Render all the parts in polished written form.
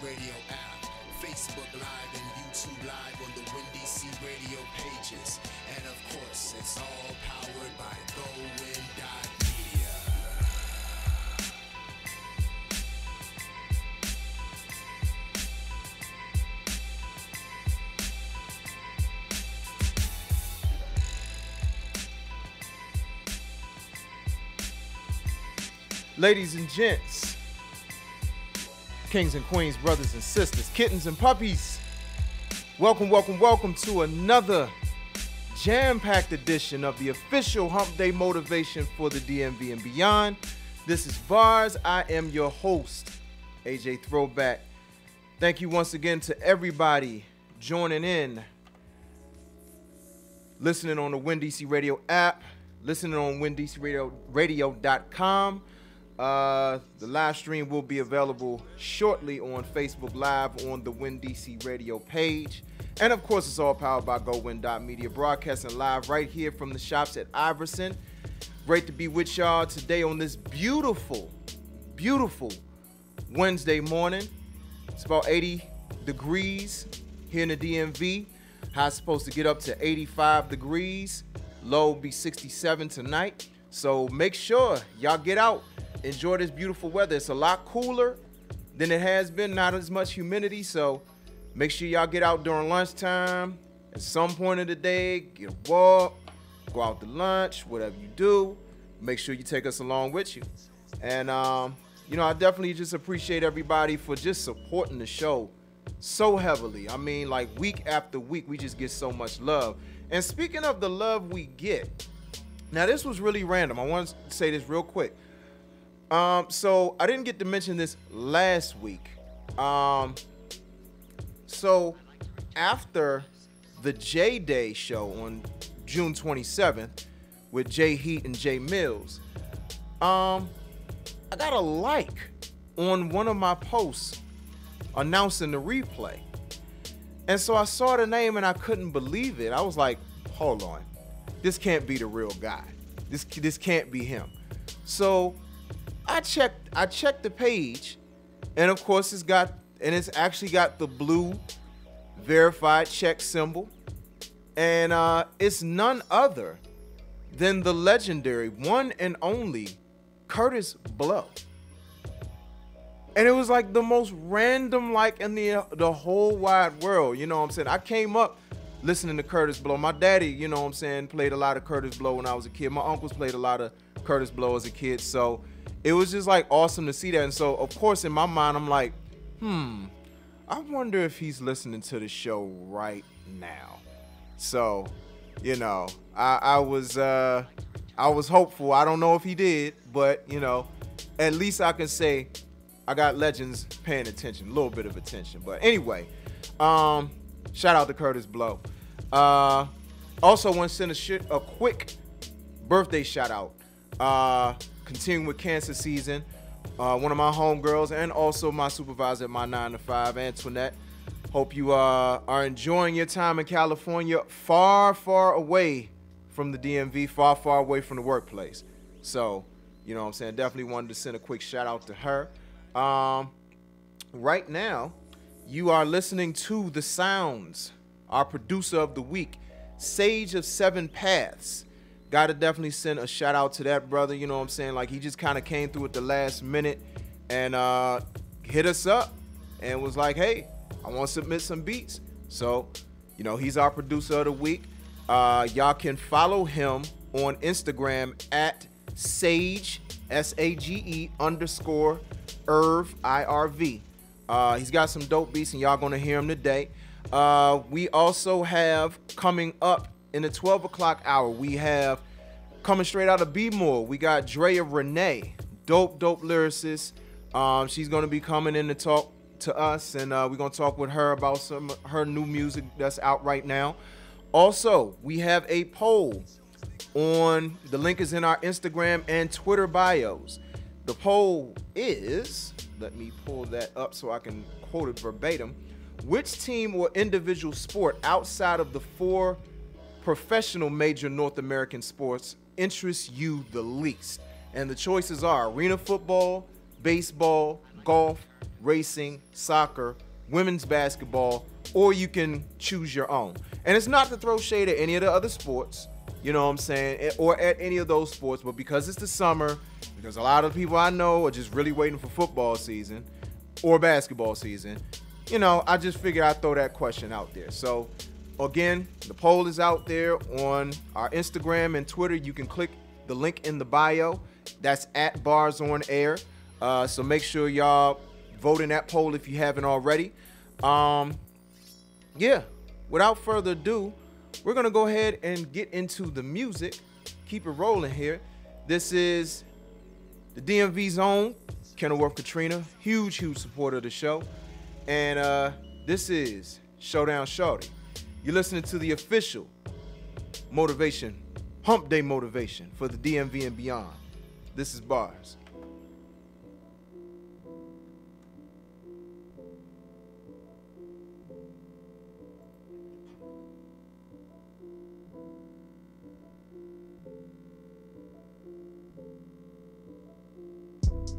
Radio app, Facebook Live and YouTube Live on the Windy C Radio pages. And of course, it's all powered by GoWin.media. Ladies and gents, kings and queens, brothers and sisters, kittens and puppies, welcome to another jam-packed edition of the official Hump Day Motivation for the DMV and beyond. This is Bars. I am your host, AJ Throwback. Thank you once again to everybody joining in, listening on the Windy C Radio app, listening on WindyCRadio.com. The live stream will be available shortly on Facebook Live on the Windy C Radio page. And of course, it's all powered by GoWin.media, broadcasting live right here from the shops at Iverson. Great to be with y'all today on this beautiful Wednesday morning. It's about 80 degrees here in the DMV. High's supposed to get up to 85 degrees. Low will be 67 tonight. So make sure y'all get out. Enjoy this beautiful weather. It's a lot cooler than it has been, not as much humidity, so make sure y'all get out during lunchtime. At some point of the day, get a walk, go out to lunch, whatever you do. Make sure you take us along with you. And, I definitely just appreciate everybody for just supporting the show so heavily. I mean, like week after week, we just get so much love. And speaking of the love we get, now this was really random. I want to say this real quick. So I didn't get to mention this last week. So after the J Day show on June 27th with Jay Heat and Jay Mills, I got a like on one of my posts announcing the replay. And so I saw the name and I couldn't believe it. I was like, hold on, this can't be the real guy. This can't be him. So I checked the page, and of course it's actually got the blue verified check symbol, and it's none other than the legendary one and only Curtis Blow. And it was like the most random like in the whole wide world, you know what I'm saying? I came up listening to Curtis Blow. My daddy, you know what I'm saying, played a lot of Curtis Blow when I was a kid. My uncles played a lot of Curtis Blow as a kid, so it was just like awesome to see that. And so, of course, in my mind, I'm like, I wonder if he's listening to the show right now. So, I was hopeful. I don't know if he did, but, at least I can say I got legends paying attention, a little bit of attention. But anyway, shout out to Curtis Blow. Also want to send a quick birthday shout out. Continuing with cancer season, one of my homegirls and also my supervisor at my 9 to 5, Antoinette. Hope you are enjoying your time in California, far away from the DMV, far away from the workplace. So, you know what I'm saying, definitely wanted to send a quick shout out to her. Right now, you are listening to The Sounds, our producer of the week, Sage of Seven Paths. Gotta definitely send a shout out to that brother, you know what I'm saying? Like, he just kind of came through at the last minute and hit us up and was like, hey, I want to submit some beats. So, he's our producer of the week. Y'all can follow him on Instagram at Sage, SAGE _ Irv, IRV. He's got some dope beats and y'all gonna hear him today. We also have coming up in the 12 o'clock hour, we have coming straight out of B-More, we got Drea Renee, dope lyricist. She's going to be coming in to talk to us, and we're going to talk with her about some of her new music that's out right now. Also, we have a poll on, the link is in our Instagram and Twitter bios. The poll is, let me pull that up so I can quote it verbatim. Which team or individual sport outside of the 4 professional major North American sports interests you the least? And the choices are arena football, baseball, golf, racing, soccer, women's basketball, or you can choose your own. And it's not to throw shade at any of the other sports, you know what I'm saying, or at any of those sports, but because it's the summer, because a lot of people I know are just really waiting for football season or basketball season, you know, I just figured I'd throw that question out there. So again, the poll is out there on our Instagram and Twitter. You can click the link in the bio. That's at Bars on Air. So make sure y'all vote in that poll if you haven't already. Yeah, without further ado, we're going to go ahead and get into the music. Keep it rolling here. This is the DMV's own Kenilworth Katrina, huge supporter of the show. And this is Showdown Shorty. You're listening to the official motivation, hump day motivation for the DMV and beyond. This is Bars.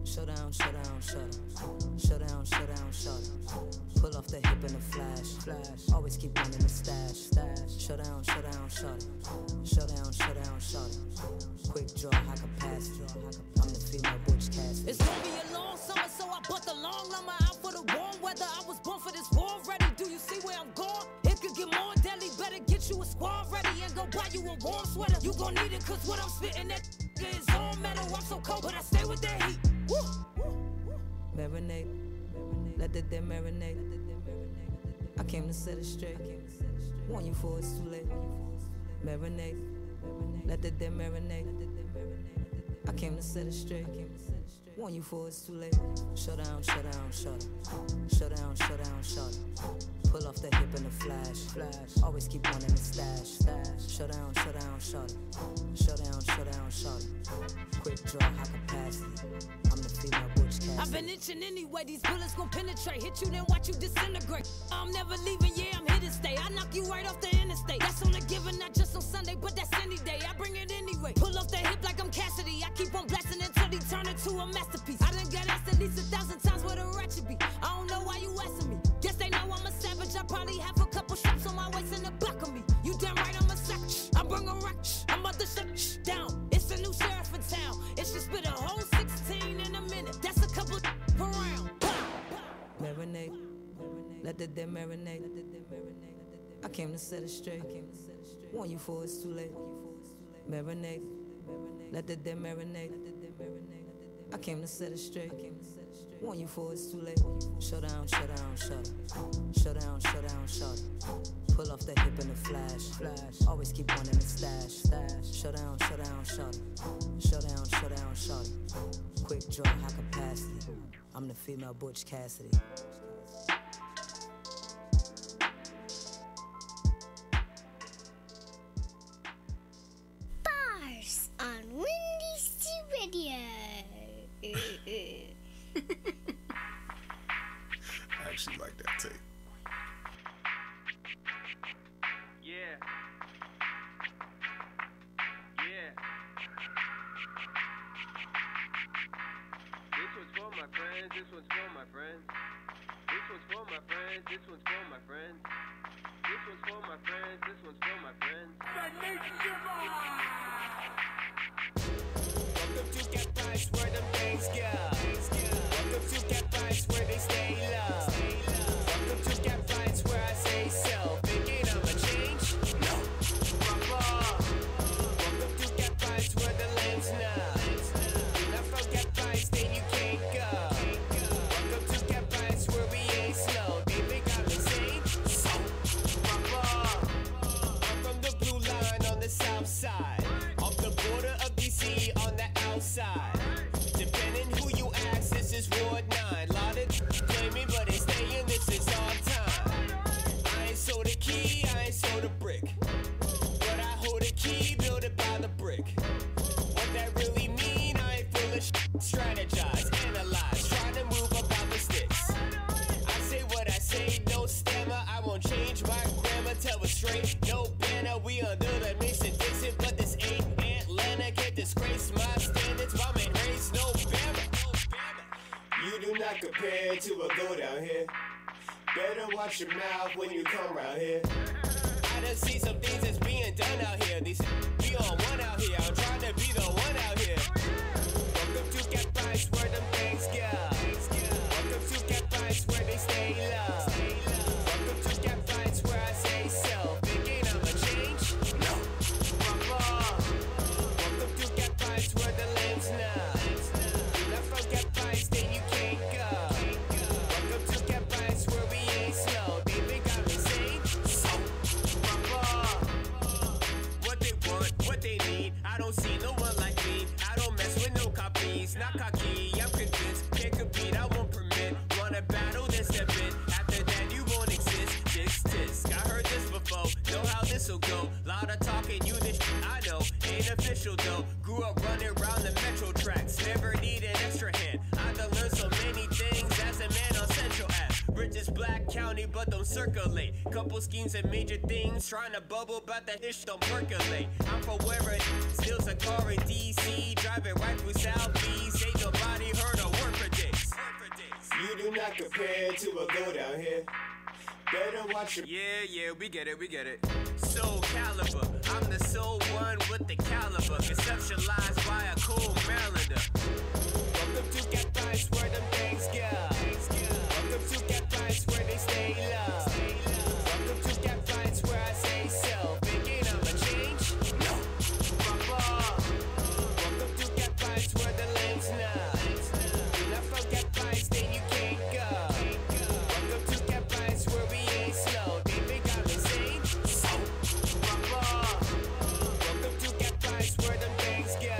Showdown, showdown, showdown. Showdown, showdown, showdown. Pull off the hip in a flash. Always keep one in the stash. Showdown, showdown, showdown. Showdown, showdown, showdown. Quick draw, high capacity. I'm the female Butch Cassidy. It's gonna be a long summer, so I bought the long lumber out for the warm weather. I was born for this war ready. Do you see where I'm going? It could get more deadly. Better get you a squad ready and go buy you a warm sweater. You gon' need it, cause what I'm spitting that is all metal. I'm so cold, but I stay with that heat. Woo. Marinate, let the dead marinate. I came to set it straight. Warn you for it's too late. Marinate, let the dead marinate. I came to set it straight. Warn you for it's too late. Showdown, showdown, showdown. Showdown, showdown, showdown. Pull off the hip in a flash. Always keep one in the stash. Showdown, showdown, showdown. Showdown, showdown, showdown. Quick draw, high capacity. I'm the female Butch Cassidy. I've been itching anyway. These bullets gon' penetrate. Hit you, then watch you disintegrate. I'm never leaving. Yeah, I'm here to stay. I knock you right off the interstate. That's on the given, not just on Sunday, but that's any day. I bring it anyway. Pull off the hip like I'm Cassidy. I keep on blasting until they turn it to a masterpiece. I done got asked at least 1,000 times what a ratchet be. I don't know why you asking me. Guess they know I'm a savage. I probably have a couple straps on my waist in the back of me. You damn right I'm a sack. I bring a rack. I'm about to shut down. It's a new sheriff in town. It should spit a whole 16 in a minute. That's a couple per round. Marinate, let the dead marinate. I came to set it straight. Warn you for it's too late. Marinate, let the dead marinate. I came to set it straight. Warn you for it's too late. Showdown, showdown, showdown. Showdown, showdown, showdown. Pull off the hip in a flash. Always keep one in the stash. Showdown, showdown, showdown. Showdown, showdown, showdown. Quick draw, high capacity. I'm the female Butch Cassidy. Bars on Windy C Radio. I actually like that tape. Yeah. This one's for my friends, this one's for my friends. This one's for my friends, this one's for my friends. This one's for my friends, this one's for my friends. Welcome to Cat Price, where them things go. Welcome to Cat Price, where they stay low. Welcome to Cat Price, where I say so. Thinking I'ma change? No. Welcome to Cat Price, where the lambs know. Not from Cat Price, then you can't go. Welcome to Cat Price, where we ain't slow. They think I'm insane? So. From the blue line on the south side. Off the border of DC on the outside. Depending who you ask, this is Ward 9. Lot of claim me, but not compare to a go down here. Better watch your mouth when you come around here. I done see some things that's being done out here. These be on one out here. I'm trying to be the one out here. Welcome to Cat Price where them things go. Welcome to Cat Price where they stay low. Welcome to Cat Price where I say so. Thinking I'ma change? No. Welcome to Cat Price where the lambs know. Not from Cat Price, then you can't go. Welcome to Cat Price where we ain't slow. They think I'm insane? So, what they want, what they need. I don't see no one like me. I don't mess with no copies. Not cocky, I'm convinced. Can't compete, I won't permit. Wanna battle, then step in. After that, you won't exist. Tisk. I heard this before. Know how this'll go. Lot of talking, you this I know. Ain't official though. Grew up running around the metro tracks. Never need an extra hand. I done learned so many things as a man on Central Ave. Richest Black County, but don't circulate. Couple schemes and major things. Trying to bubble, but that ish don't percolate. I'm from where it steals a car in DC. Driving right through South Beach. Ain't nobody heard a word for this. You do not compare to a go down here. Better watch your. Yeah, we get it. Soul caliber, I'm the soul one with the caliber. Conceptualized by a cool Marylander. Welcome to Cat Price where them things go. Welcome to Cat Price where they stay low. Welcome to Cat Price where I say so. Thinking I'ma change? No. Welcome to Cat Price where the lambs know. Not from Cat Price, then you can't go. Welcome to Cat Price where we ain't slow. They think I'm insane? So, welcome to Cat Price where them things go.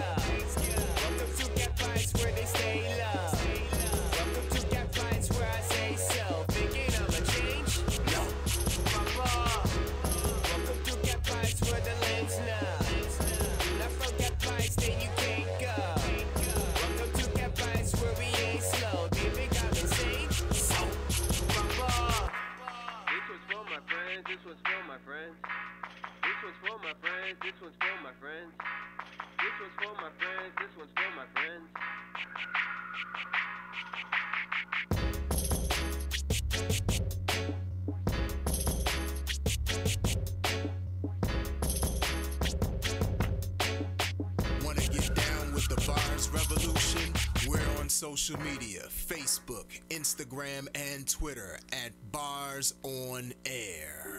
Welcome to Cat Price where they stay low. Welcome to Cat Price where I say so. Thinking I'ma change? No. Welcome to Cat Price where the lambs know. Not from Cat Price, then you can't go. Welcome to Cat Price where we ain't slow. They think I'm insane? So, this one's for my friends, this one's for my friends. This one's for my friends, this one's for my friends. This one's for my friends, this one's for my friends. Wanna get down with the Bars Revolution? We're on social media, Facebook, Instagram, and Twitter at Bars on Air.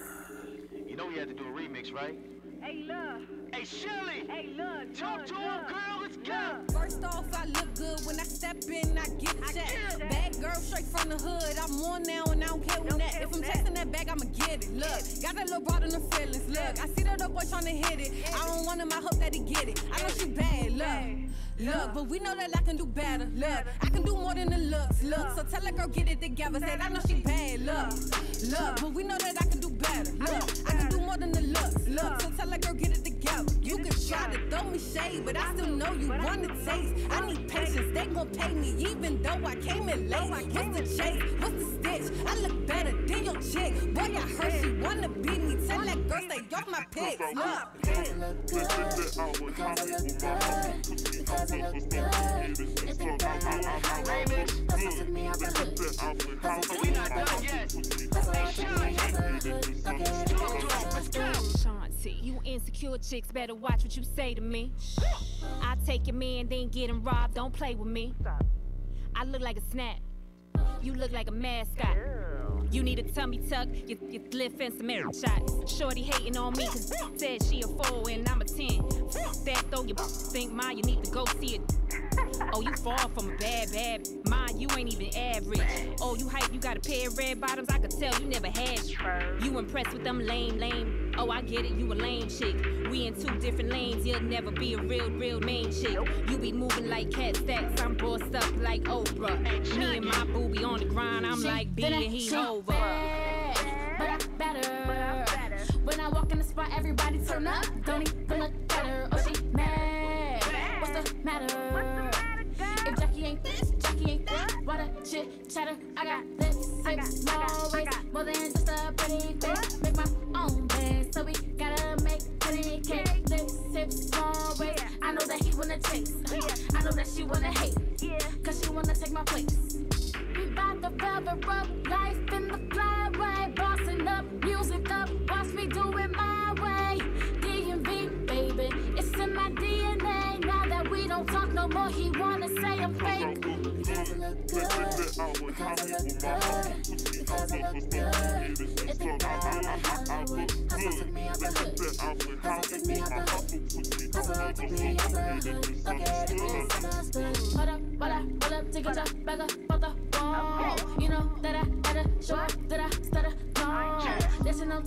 You know we had to do a remix, right? Hey, love. Hey, Shirley! Hey, love. Talk to him, girl, let's go! First off, I look good when I step in, I get checked. Bad girl straight from the hood, I'm on now and I don't care with that. If I'm chasing that bag, I'ma get it. Look, got that little broad in the feelings. Look, I see that little boy trying to hit it. I don't want him, I hope that he get it. I know she bad, look, but we know that I can do better. Look, I can do more than the looks. Look, so tell that girl get it together. Said I know she bad. Look, but we know that I can do better. Look, I can do more than the looks. Look, so tell that girl get it together. You can try to throw me shade, but I still know you want to taste. I need patience, they gon' pay me even though I came in late. What's the chase? What's the stitch? I look better than your chick. Boy, I heard she wanna beat me. Tell that girl stay off my pics. Look. Because I look good, because I look good, because I look good. You think that I remix? Don't talk to me about hood. Don't talk to me about hood. Because I look good. Shanti, you insecure chicks better watch what you say to me. I take your man, then get him robbed. Don't play with me. I look like a snap. You look like a mascot. You need a tummy tuck, your lip and some air shots. Shorty hating on me cause said she a 4 and I'm a 10. That though you think mine, you need to go see it. Oh, you far from a bad. Mine, you ain't even average. Oh, you hype, you got a pair of red bottoms, I could tell you never had. You impressed with them lame. Oh, I get it, you a lame chick. We in 2 different lanes, you'll never be a real main chick. You be moving like cat stacks, I'm bossed up like Oprah. Me and my boo be on the grind, I'm like B and he over. But I better. When I walk in the spot, everybody turn up. Don't even look at her. Oh, she mad. What's the matter? If Jackie ain't this, Jackie ain't that. Why the chit chatter? I got lips, small waist, more than just a pretty face. Make my own bed, so we gotta make pretty cake. Lips, hips, small waist. I know that he wanna taste. I know that she wanna hate, cause she wanna take my place. more, he wanna say I'm fake. Because I look good, because I look good, because I look good. If they bad like Hollywood, hustle took me out the hood, hustle took me out the hood, hustle took me out the hood. Look at it, misunderstood. Hold up, take it up, back up, for the wall. You know that I had to show up, that I stutter, no. Dancing on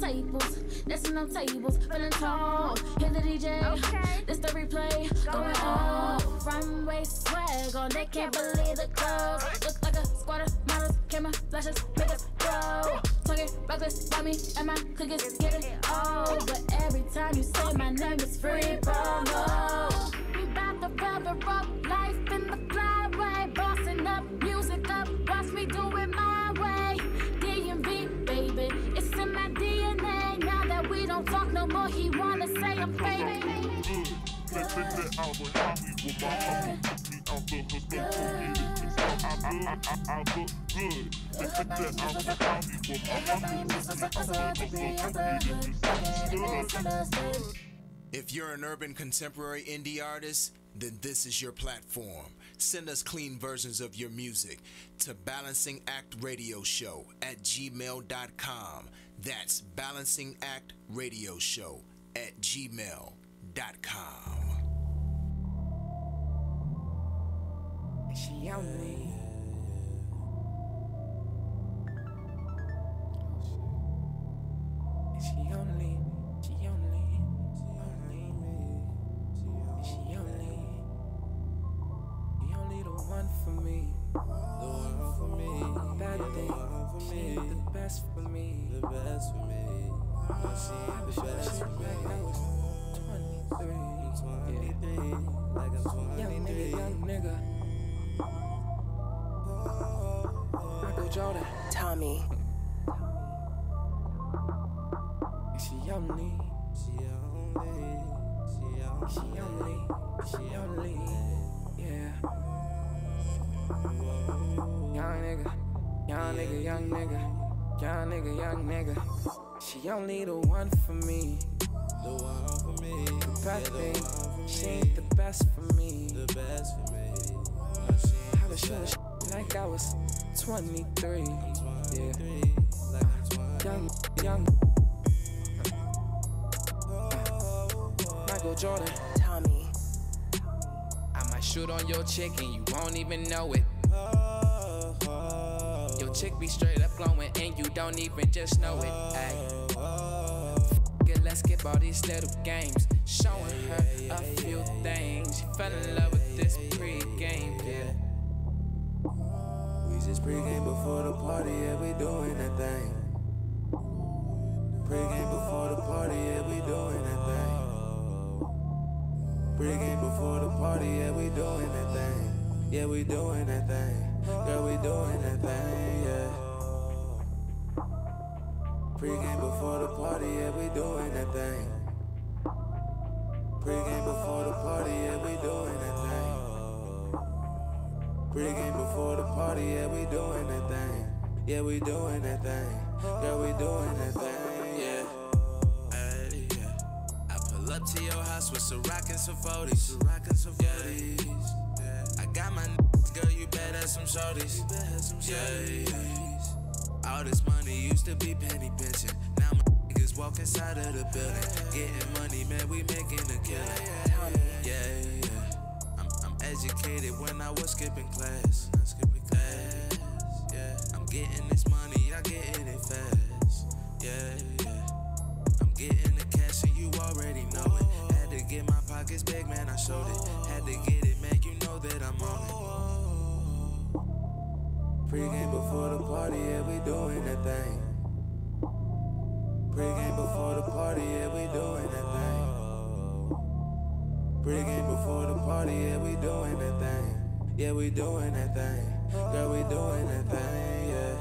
tables, feeling tall. Hear the DJ, this the replay, going on. Runway swag on, they can't believe the clothes. Look like a squad of models, camera flashes, make us grow. Talking reckless about me and my cookies getting old. But every time you say my name, it's free promo. We bout to feather up life in the flyway, bossing up, music up, watch me do it my way. DMV, baby, it's in my DNA. Now that we don't talk no more, he wanna say I'm fake. If you're an urban contemporary indie artist, then this is your platform. Send us clean versions of your music to balancingactradioshow@gmail.com. That's balancingactradioshow@gmail.com. She on me. She only the one for me. The one for me. Bad thing. She ain't the best for me. The best for me. She ain't the best for me. Like I was 23. Like I'm 23. Young nigga. Michael Jordan. Tommy. She only. Yeah. Young nigga. She only the one for me. The one for me. The bad thing. She ain't the best for me. The best for me. I was shooting like I was 23. Yeah. Young. Michael Jordan. Tommy. I might shoot on your chick and you won't even know it. Your chick be straight up glowing and you don't even just know it. Ay. Let's skip all these little games. Showing her a few things. She fell in love with this pre-game, yeah. We just pre-game before the party, yeah, we doing that thing. Pre-game before the party, yeah, we doing that thing. Pre-game before the party, yeah, we doing that thing. Yeah, we doing that thing. Girl, we doing that thing, yeah. Pre-game before the party, yeah, we doing that thing. Pre-game before the party, yeah, we doing that thing. Pre-game before the party, yeah, we doing that thing. Yeah, we doing that thing. Girl, we doing that thing, yeah. Ay, yeah. I pull up to your house with some rockin' some 40s. Yeah. I got my girl, you bet at some shorties. Yeah. All this money used to be penny pinching. Now my niggas walk inside of the building. Getting money, man, we making a killing. Yeah. I'm educated when I was skipping class. Yeah. I'm getting this money, I getting it fast. Yeah. I'm getting the cash and you already know it. Had to get my pockets big, man, I showed it. Had to get it, man, you know that I'm on it. Pre-game before the party, yeah, we doing that thing. Pre-game before the party, yeah, we doing that thing. Pre-game before the party, yeah, we doing that thing. Yeah, we doing that thing. Girl, we doing that thing, yeah.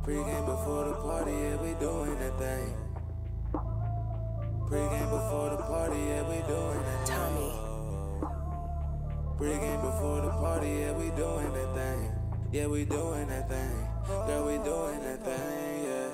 Pre-game before the party, yeah, we doing that thing. Pre-game before the party, yeah, we doing that thing. Tommy. Pre-game before the party, yeah, we doing that thing. Yeah, we doing that thing. Girl, we doing that thing, yeah.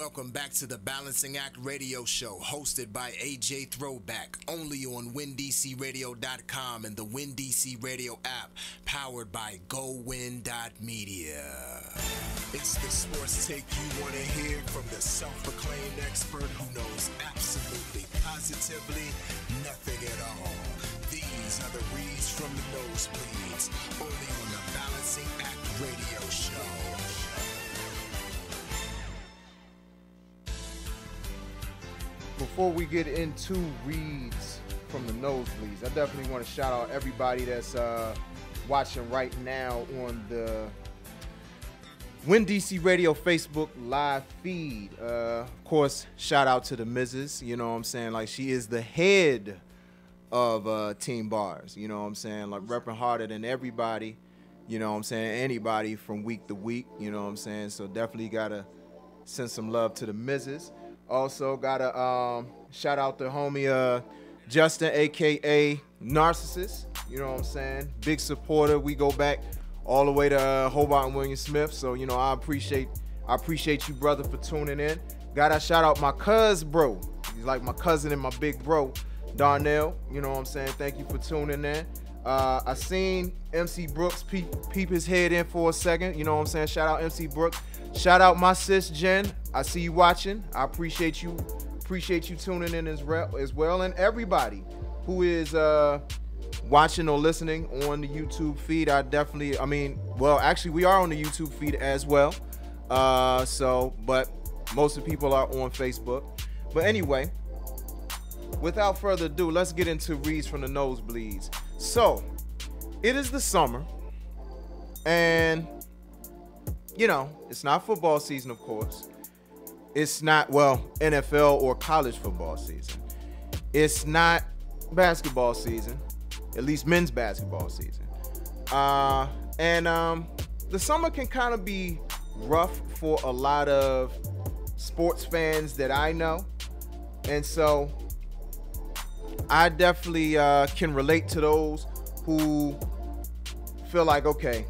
Welcome back to the Balancing Act Radio Show, hosted by AJ Throwback, only on WinDCRadio.com and the WinDC Radio app, powered by GoWin.media. It's the sports take you want to hear from the self-proclaimed expert who knows absolutely, positively nothing at all. These are the reads from the nosebleeds, only on the Balancing Act Radio Show. Before we get into reads from the nosebleeds, I definitely want to shout out everybody that's watching right now on the WinDC Radio Facebook live feed. Of course, shout out to the Mrs. You know what I'm saying? Like, she is the head of Team Bars. You know what I'm saying? Like, repping harder than everybody. You know what I'm saying? Anybody from week to week. You know what I'm saying? So definitely got to send some love to the Mrs. Also, got to shout out to homie Justin, a.k.a. Narcissist. You know what I'm saying? Big supporter. We go back all the way to Hobart and William Smith. So, you know, I appreciate you, brother, for tuning in. Got to shout out my bro. He's like my cousin and my big bro, Darnell. You know what I'm saying? Thank you for tuning in. I seen MC Brooks peep his head in for a second. You know what I'm saying? Shout out MC Brooks. Shout out my sis Jen. I see you watching. I appreciate you tuning in as well, and everybody who is watching or listening on the YouTube feed. Actually, we are on the YouTube feed as well. But most of the people are on Facebook. But anyway, without further ado, let's get into reads from the nosebleeds. So, it is the summer, and you know, it's not football season, of course. It's not, NFL or college football season. It's not basketball season, at least men's basketball season. The summer can kind of be rough for a lot of sports fans that I know. And so I definitely can relate to those who feel like, okay,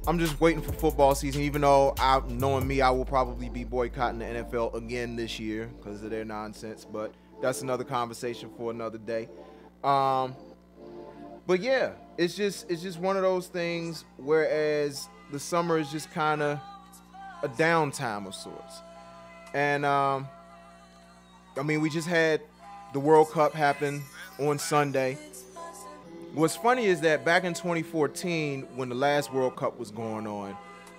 I'm just waiting for football season, even though, knowing me, I will probably be boycotting the NFL again this year because of their nonsense. But that's another conversation for another day. But yeah, it's just one of those things. Whereas the summer is just kind of a downtime of sorts. And we just had the World Cup happen on Sunday. What's funny is that back in 2014, when the last World Cup was going on,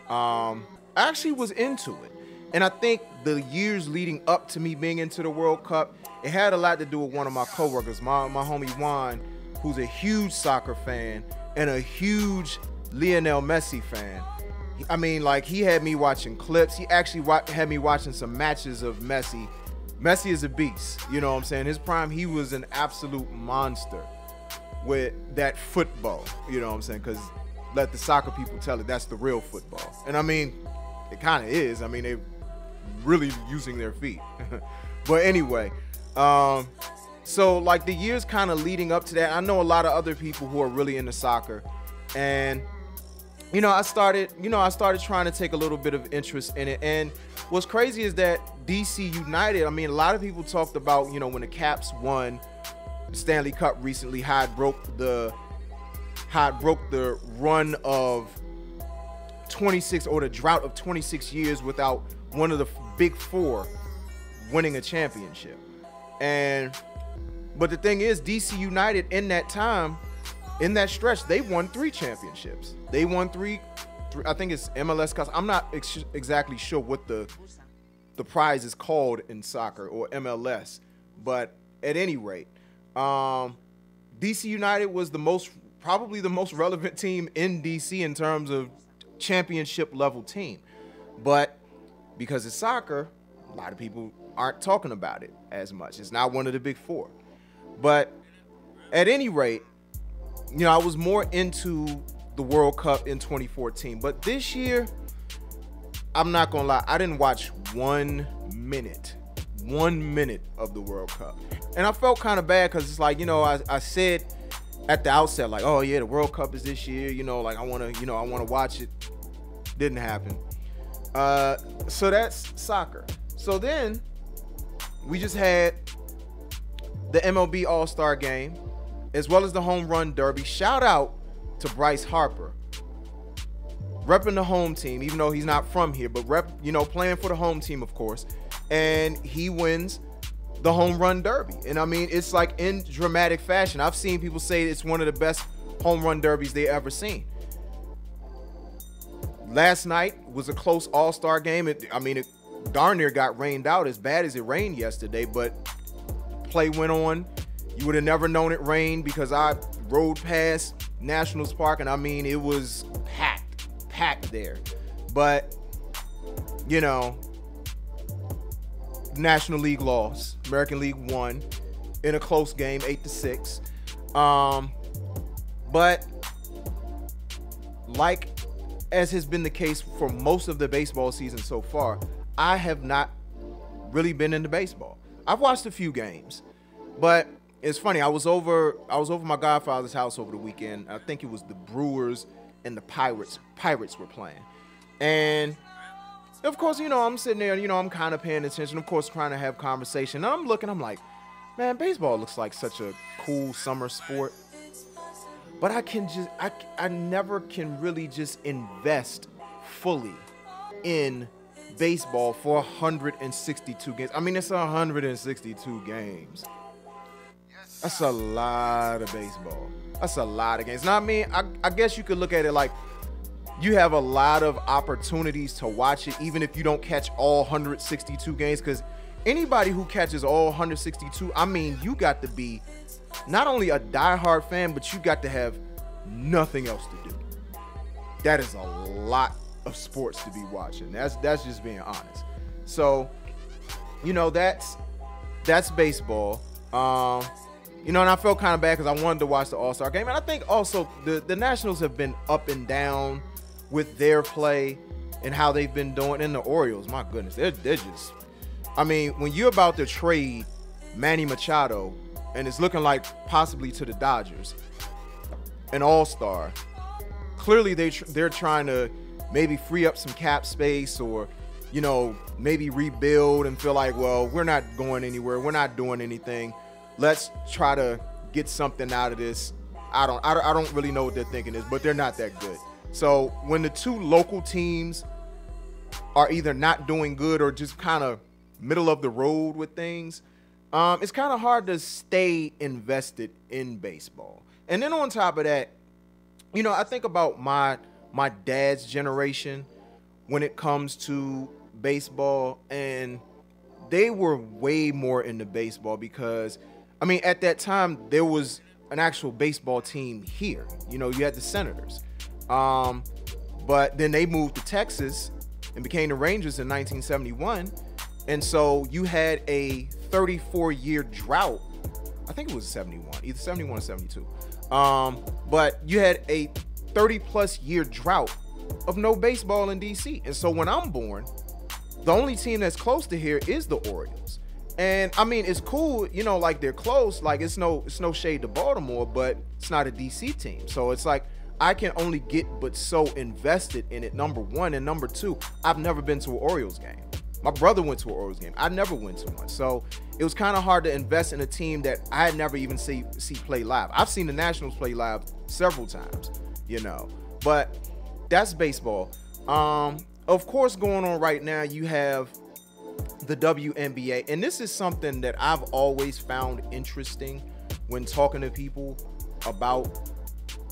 I actually was into it. And I think the years leading up to me being into the World Cup, it had a lot to do with one of my coworkers, my homie Juan, who's a huge soccer fan and a huge Lionel Messi fan. I mean, like, he had me watching clips. He actually had me watching some matches of Messi. Messi is a beast. You know what I'm saying? His prime, he was an absolute monster with that football, you know what I'm saying? Because let the soccer people tell it, that's the real football. And I mean, it kind of is. I mean, they're really using their feet. But anyway, so like the years kind of leading up to that, I know a lot of other people who are really into soccer. And, you know, I started trying to take a little bit of interest in it. And what's crazy is that DC United, I mean, a lot of people talked about, you know, when the Caps won Stanley Cup recently, how it broke the run of 26, or the drought of 26 years without one of the big four winning a championship. But the thing is, DC United in that time, in that stretch, they won 3 championships. They won three I think it's MLS Cup. I'm not exactly sure what the prize is called in soccer, or MLS, but at any rate, DC United was probably the most relevant team in DC in terms of championship level team. But because it's soccer, a lot of people aren't talking about it as much. It's not one of the big four. But at any rate, you know, I was more into the World Cup in 2014. But this year, I'm not gonna lie, I didn't watch 1 minute of the World Cup. And I felt kind of bad because it's like, you know, I said at the outset, like, oh yeah, the World Cup is this year, you know, like I want to watch it. Didn't happen. So that's soccer. So then we just had the MLB All-Star Game, as well as the Home Run Derby. Shout out to Bryce Harper, repping the home team, even though he's not from here, but playing for the home team, of course. And he wins the Home Run Derby. And I mean, it's like in dramatic fashion. I've seen people say it's one of the best home run derbies they ever seen. Last night was a close All-Star game. It darn near got rained out, as bad as it rained yesterday, but play went on. You would have never known it rained because I rode past Nationals Park, and I mean, it was packed there. But, National League lost. American League won in a close game, 8-6. But like as has been the case for most of the baseball season so far, I have not really been into baseball. I've watched a few games, but it's funny. I was over my godfather's house over the weekend. I think it was the Brewers and the Pirates. Pirates were playing, and of course, I'm sitting there. I'm kind of paying attention. Of course, trying to have conversation. And I'm looking. I'm like, man, baseball looks like such a cool summer sport. But I never can really just invest fully in baseball for 162 games. I mean, it's 162 games. That's a lot of baseball. That's a lot of games. Now, I mean, I guess you could look at it like you have a lot of opportunities to watch it, even if you don't catch all 162 games, because anybody who catches all 162, I mean, you got to be not only a diehard fan, but you got to have nothing else to do. That is a lot of sports to be watching. That's just being honest. So, that's baseball. And I felt kind of bad because I wanted to watch the All-Star Game. And I think also the Nationals have been up and down with their play and how they've been doing. And the Orioles, my goodness, they're just, I mean, when you're about to trade Manny Machado, and it's looking like possibly to the Dodgers, an all-star, clearly they're trying to maybe free up some cap space, or maybe rebuild and feel like, well, we're not going anywhere, we're not doing anything, let's try to get something out of this. I don't really know what they're thinking is, but they're not that good. So when the two local teams are either not doing good or just kind of middle of the road with things, it's kind of hard to stay invested in baseball. And then on top of that, I think about my dad's generation when it comes to baseball, and they were way more into baseball because, I mean, at that time, there was an actual baseball team here. You had the Senators. But then they moved to Texas and became the Rangers in 1971. And so you had a 34-year drought. I think it was 71, either 71 or 72. But you had a 30-plus year drought of no baseball in D.C. And so when I'm born, the only team that's close to here is the Orioles. And I mean, it's cool, like they're close. Like it's no shade to Baltimore, but it's not a D.C. team. So it's like I can only get but so invested in it, number one. And number two, I've never been to an Orioles game. My brother went to an Orioles game. I never went to one. So it was kind of hard to invest in a team that I had never even see play live. I've seen the Nationals play live several times, but that's baseball. Of course, going on right now, you have the WNBA. And this is something that I've always found interesting when talking to people about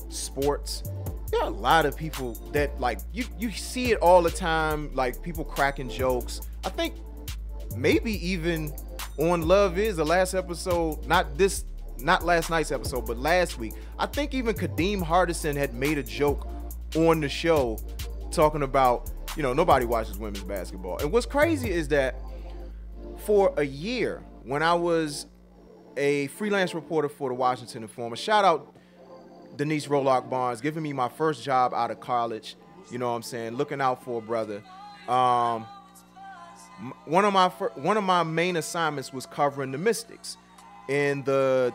sports. There are a lot of people that, like, you see it all the time, like people cracking jokes. I think maybe even on Love Is, the last episode, not last night's episode, but last week, I think even Kadeem Hardison had made a joke on the show talking about, nobody watches women's basketball. And what's crazy is that for a year, when I was a freelance reporter for the Washington Informer, shout out Denise Rolock Barnes, giving me my first job out of college, looking out for a brother. One of my main assignments was covering the Mystics in I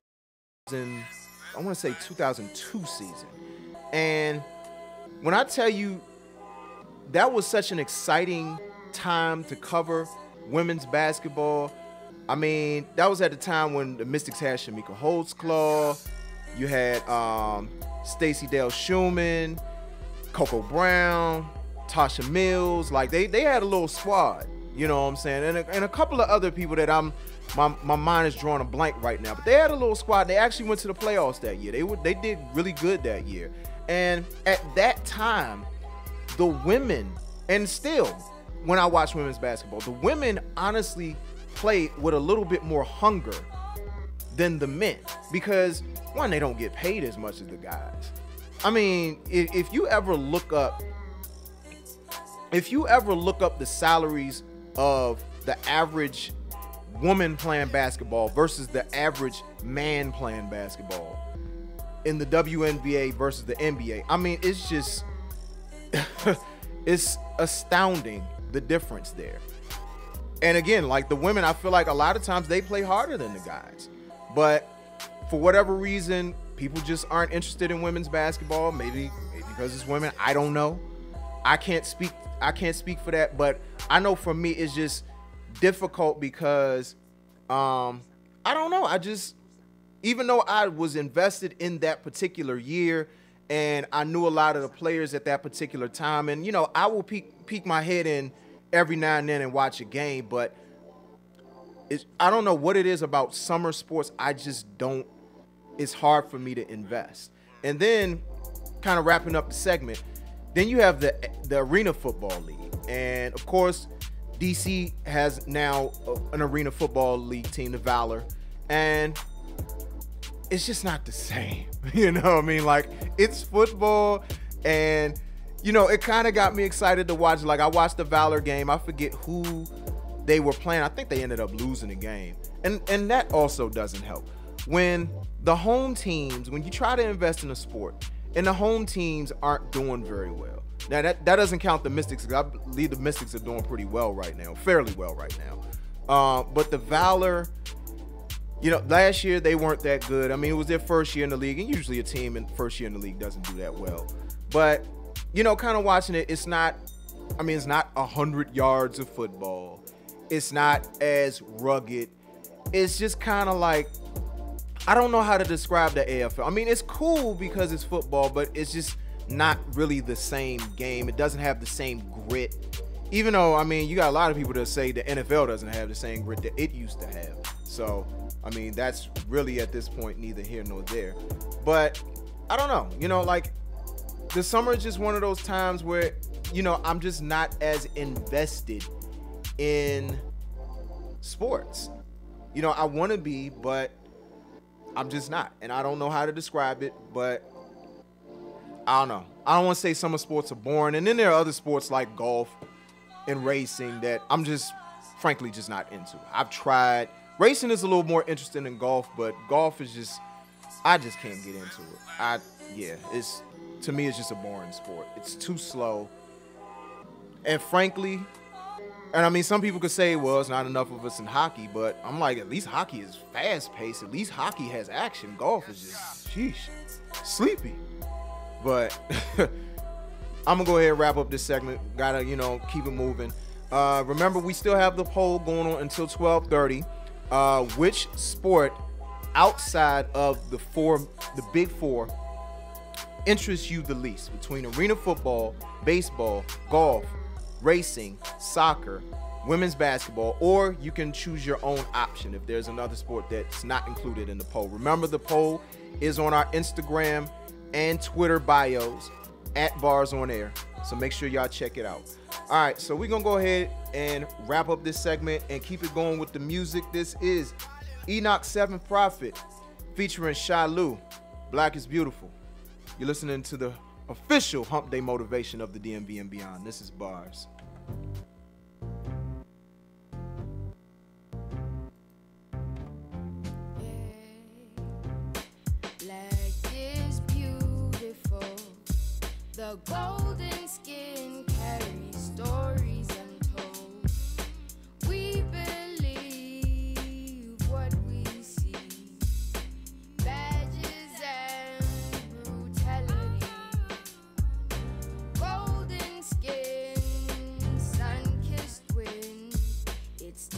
want to say 2002 season. And when I tell you that was such an exciting time to cover women's basketball. I mean, that was at the time when the Mystics had Shamika Holtzclaw. You had Stacey Dale Schumann, Coco Brown, Tasha Mills. Like, they had a little squad, you know what I'm saying? And a couple of other people that my mind is drawing a blank right now. But they had a little squad. They actually went to the playoffs that year. They did really good that year. And at that time, the women, and still, when I watch women's basketball, the women honestly play with a little bit more hunger than the men, because one, they don't get paid as much as the guys. I mean, if you ever look up the salaries of the average woman playing basketball versus the average man playing basketball in the WNBA versus the NBA, I mean, it's just it's astounding, the difference there. And again, like, the women, I feel like a lot of times they play harder than the guys. But for whatever reason, people just aren't interested in women's basketball. Maybe because it's women. I don't know. I can't speak for that. But I know for me, it's just difficult because I don't know. Even though I was invested in that particular year and I knew a lot of the players at that particular time, and, you know, I will peek my head in every now and then and watch a game, but I don't know what it is about summer sports. It's hard for me to invest. And then, kind of wrapping up the segment, then you have the Arena Football League. And of course, DC has now an Arena Football League team, the Valor, and it's just not the same. You know what I mean? Like, it's football, and you know, it kind of got me excited to watch. Like, I watched the Valor game. I forget who they were playing. I think they ended up losing the game. And that also doesn't help. When the home teams, when you try to invest in a sport, and the home teams aren't doing very well. Now, that doesn't count the Mystics, because I believe the Mystics are doing pretty well right now, fairly well right now. But the Valor, you know, last year they weren't that good. I mean, it was their first year in the league, and usually a team in first year in the league doesn't do that well. But you know, kind of watching it, it's not 100 yards of football. It's not as rugged. It's just kind of like, I don't know how to describe the AFL. I mean, it's cool because it's football, but it's just not really the same game. It doesn't have the same grit. Even though, I mean, you got a lot of people that say the NFL doesn't have the same grit that it used to have. So, I mean, that's really at this point neither here nor there. But I don't know. You know, like, the summer is just one of those times where, you know, I'm just not as invested in sports. You know, I want to be, but I'm just not. And I don't know how to describe it, but I don't know. I don't want to say summer sports are boring. And then there are other sports like golf and racing that I'm just, frankly, just not into. I've tried. Racing is a little more interesting than golf, but golf is just, I just can't get into it. To me, it's just a boring sport. It's too slow. And frankly, and I mean, some people could say, well, it's not enough of us in hockey, but I'm like, at least hockey is fast-paced. At least hockey has action. Golf is just, sheesh, sleepy. But I'm going to go ahead and wrap up this segment. Got to, you know, keep it moving. Remember, we still have the poll going on until 12:30. Which sport outside of the big four interests you the least, between arena football, baseball, golf, racing, soccer, women's basketball, or you can choose your own option if there's another sport that's not included in the poll. Remember, the poll is on our Instagram and Twitter bios at Bars On Air, so make sure y'all check it out. All right, so we're gonna go ahead and wrap up this segment and keep it going with the music. This is Enoch Seventh Prophet featuring Shalu. Black is Beautiful. You're listening to the official Hump Day motivation of the DMV and beyond. This is Bars. Black is beautiful. The golden skin carries stories untold. We believe what we see. Badges and brutality. Golden skin, sun-kissed wind. It's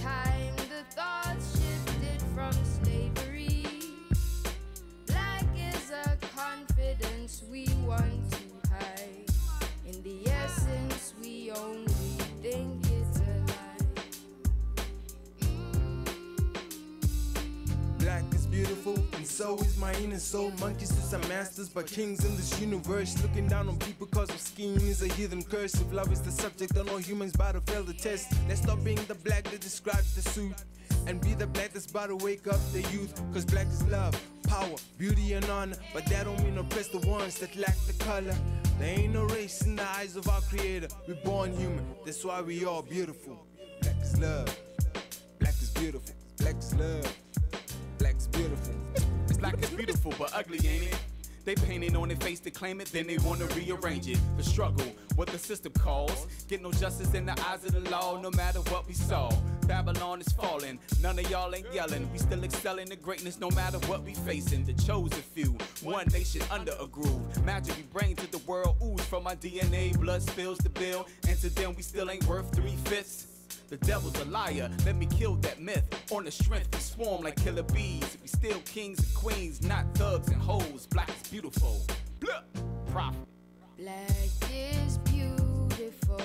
so is my inner soul. Monkeys is our masters, but kings in this universe. Looking down on people cause of scheme is a heathen curse. If love is the subject, then all humans bout to fail the test. Let's stop being the black that describes the suit and be the black that's about to wake up the youth. Cause black is love, power, beauty and honor. But that don't mean oppress the ones that lack the color. There ain't no race in the eyes of our creator. We're born human, that's why we all beautiful. Black is love, black is beautiful. Black is love, black is beautiful. Black is beautiful, but ugly, ain't it? They painted on their face to claim it, then they wanna rearrange it. The struggle, what the system calls. Get no justice in the eyes of the law, no matter what we saw. Babylon is falling, none of y'all ain't yelling. We still excelling the greatness no matter what we facing. The chosen few, one nation under a groove. Magic we bring to the world, ooze from our DNA. Blood spills the bill, and to them we still ain't worth 3/5. The devil's a liar, let me kill that myth. On the strength we swarm like killer bees. We still kings and queens, not thugs and hoes. Black is beautiful. Blah. Profit. Black is beautiful.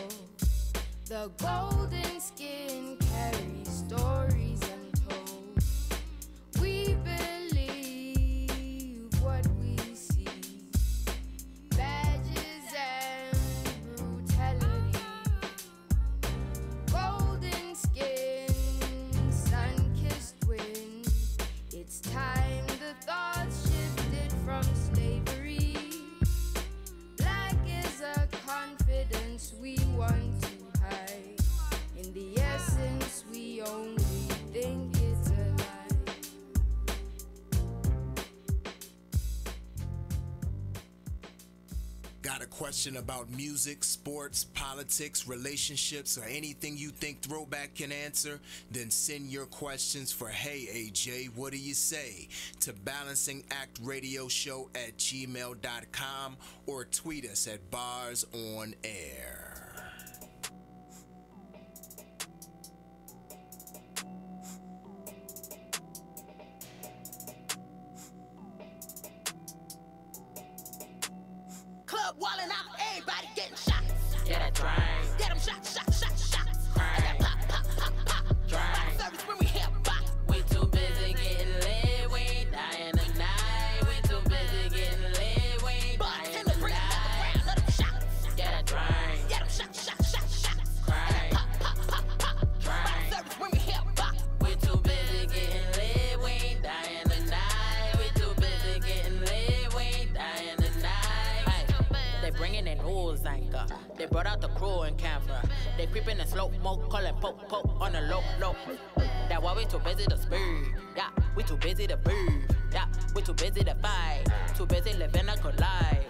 The golden skin carries stories untold. We believe what we see. Badges and brutality. Golden skin, sun-kissed wind. It's time the thoughts shifted from slavery. Black is a confidence we want to hide. In the essence, we only think it's a lie. Got a question about music, sports, politics, relationships, or anything you think Throwback can answer? Then send your questions for Hey AJ, what do you say? to balancingactradioshow@gmail.com or tweet us at Bars on Air. Club wallin' out, everybody getting shot. Yeah, that drain. Get them shot, shot, shot, shot. Drain. Pop, pop, pop, pop. Drain. Service when we hip hop. We too busy getting lit, we ain't dying tonight. We too busy getting lit, we ain't dying tonight. Let them shot. Yeah, that drain. Get them shot, shot, shot, shot. Drain. Pop, pop, pop, pop. Drain. Service when we hip hop. We too busy getting lit, we ain't dying tonight. We too busy getting lit, we ain't dying tonight. They bringing in news anchor. They brought out the crew and camera. They creeping in slow mo, calling poke poke on the low low. That why we too busy to speed. Yeah, we too busy to breathe. Yeah, we too busy to fight. Too busy living a good life.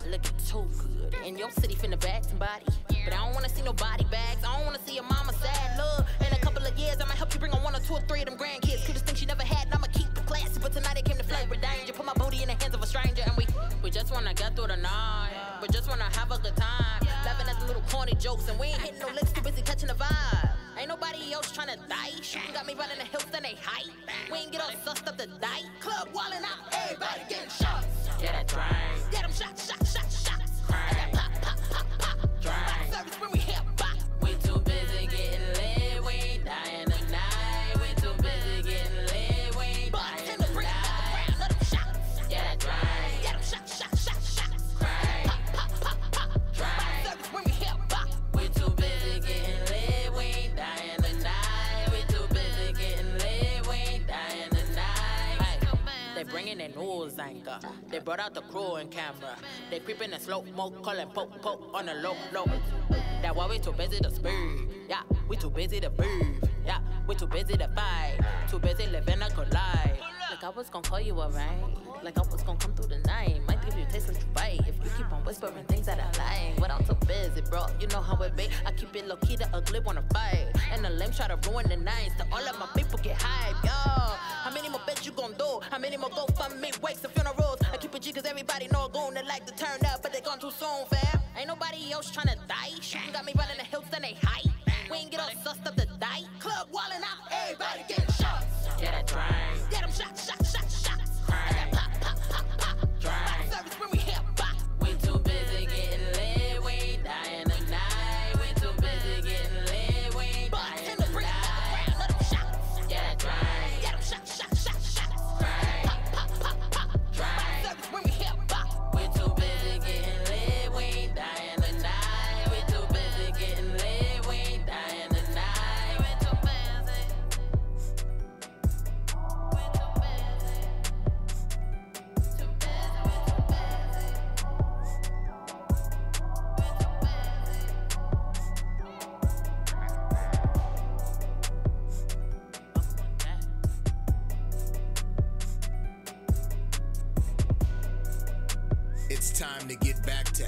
Looking too good. In your city finna bag somebody. But I don't wanna see no body bags. I don't wanna see your mama sad. Look, in a couple of years I might help you bring on 1 or 2 or 3 of them grandkids. Cutest thing she never had, and I'ma keep it classy. But tonight it came to flavor danger. Put my booty in the hands of a stranger, and we just wanna get through the night. We just wanna have a good time. Laughing at the little corny jokes, and we ain't hitting no licks, too busy catching the vibe. Ain't nobody else tryna die. Shooting got me running the hills, then they hype. We ain't get all sussed up to die. Club wallin' out, everybody getting shot. Yeah, that drain. Get them shot, shot, shot, shot. Drain. Pop, pop, pop, pop. Drain. Service when we hip hop. We too busy getting lit, we ain't dying tonight. We too busy getting lit, we ain't dying tonight. Let them shot. Yeah, that drain. Get them shot, shot, shot, shot. Drain. Pop, pop, pop, pop. Drain. Service when we hip hop. We too busy getting lit, we ain't dying tonight. We too busy getting lit, we ain't dying tonight. They bringing in news anchor. They brought out the crew and camera. They creeping in slow mo, calling poke poke on the low low. That why we too busy to speed. Yeah, we too busy to breathe. Yeah, we too busy to fight. Too busy living a good life. Like I was gonna call you alright. Like I was gonna come through the night. Might give you a taste of fight if you keep on whispering things that I like. But I'm too busy, bro. You know how it be. I keep it low key, the ugly wanna fight. And the lame try to ruin the nights. To all of my people get hype, yo. How many more bets you gon' do? How many more GoFundMe wakes and funerals? I keep it G cause everybody know I'm going to like to turn up, but they gone too soon, fam. Ain't nobody else tryna die. Shooting got me running the hills, then they hype. We ain't get all sussed up to die. Club wallin' out, everybody getting shot. Yeah, that drain. Get them shot, shot, shot, shot. Drain. Pop, pop, pop, pop. Drain. Service when we hip hop. We too busy getting lit, we ain't dying tonight. We too busy getting lit, we ain't dying tonight. Let them shot. Yeah, that drain. Get them shot, shot, shot, shot. Drain. Pop, pop, pop,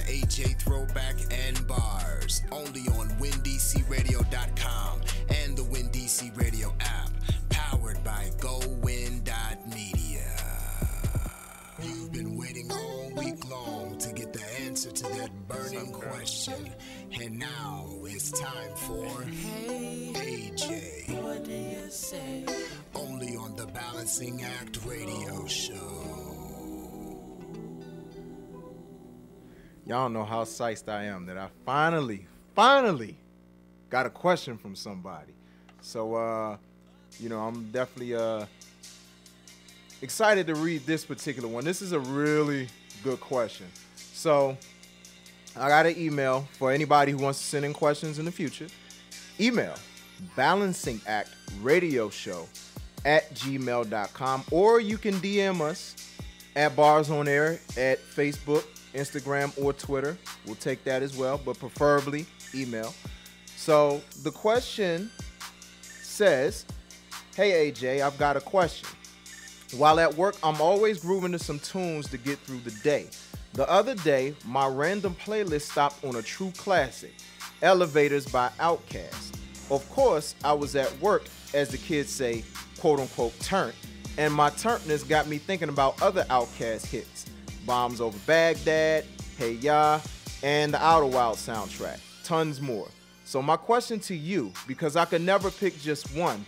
AJ Throwback and Bars, only on WinDCRadio.com and the WinDC Radio app, powered by GoWin.media. You've been waiting all week long to get the answer to that burning question, and now it's time for AJ. What do you say? Only on the Balancing Act Radio Show. Y'all know how psyched I am that I finally got a question from somebody. So, I'm definitely excited to read this particular one. This is a really good question. So, I got an email for anybody who wants to send in questions in the future. Email balancingactradioshow@gmail.com, or you can DM us at Bars on Air at Facebook, Instagram, or Twitter. We'll take that as well, but preferably email. So the question says, hey AJ, I've got a question. While at work, I'm always grooving to some tunes to get through the day. The other day, my random playlist stopped on a true classic, Elevators by Outkast. Of course, I was at work, as the kids say, quote unquote, turnt, and my turntness got me thinking about other Outkast hits. Bombs Over Baghdad, Hey Ya, and the Outer Wild soundtrack. Tons more. So my question to you, because I could never pick just one,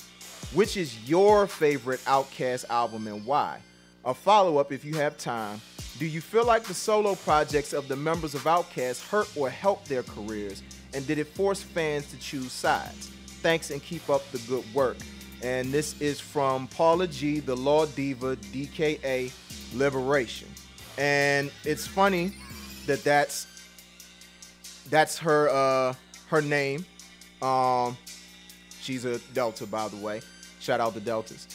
which is your favorite Outkast album and why? A follow-up if you have time. Do you feel like the solo projects of the members of Outkast hurt or helped their careers? And did it force fans to choose sides? Thanks and keep up the good work. And this is from Paula G, the Law Diva, DKA, Liberation. And it's funny that that's her name. She's a Delta, by the way. Shout out to Deltas.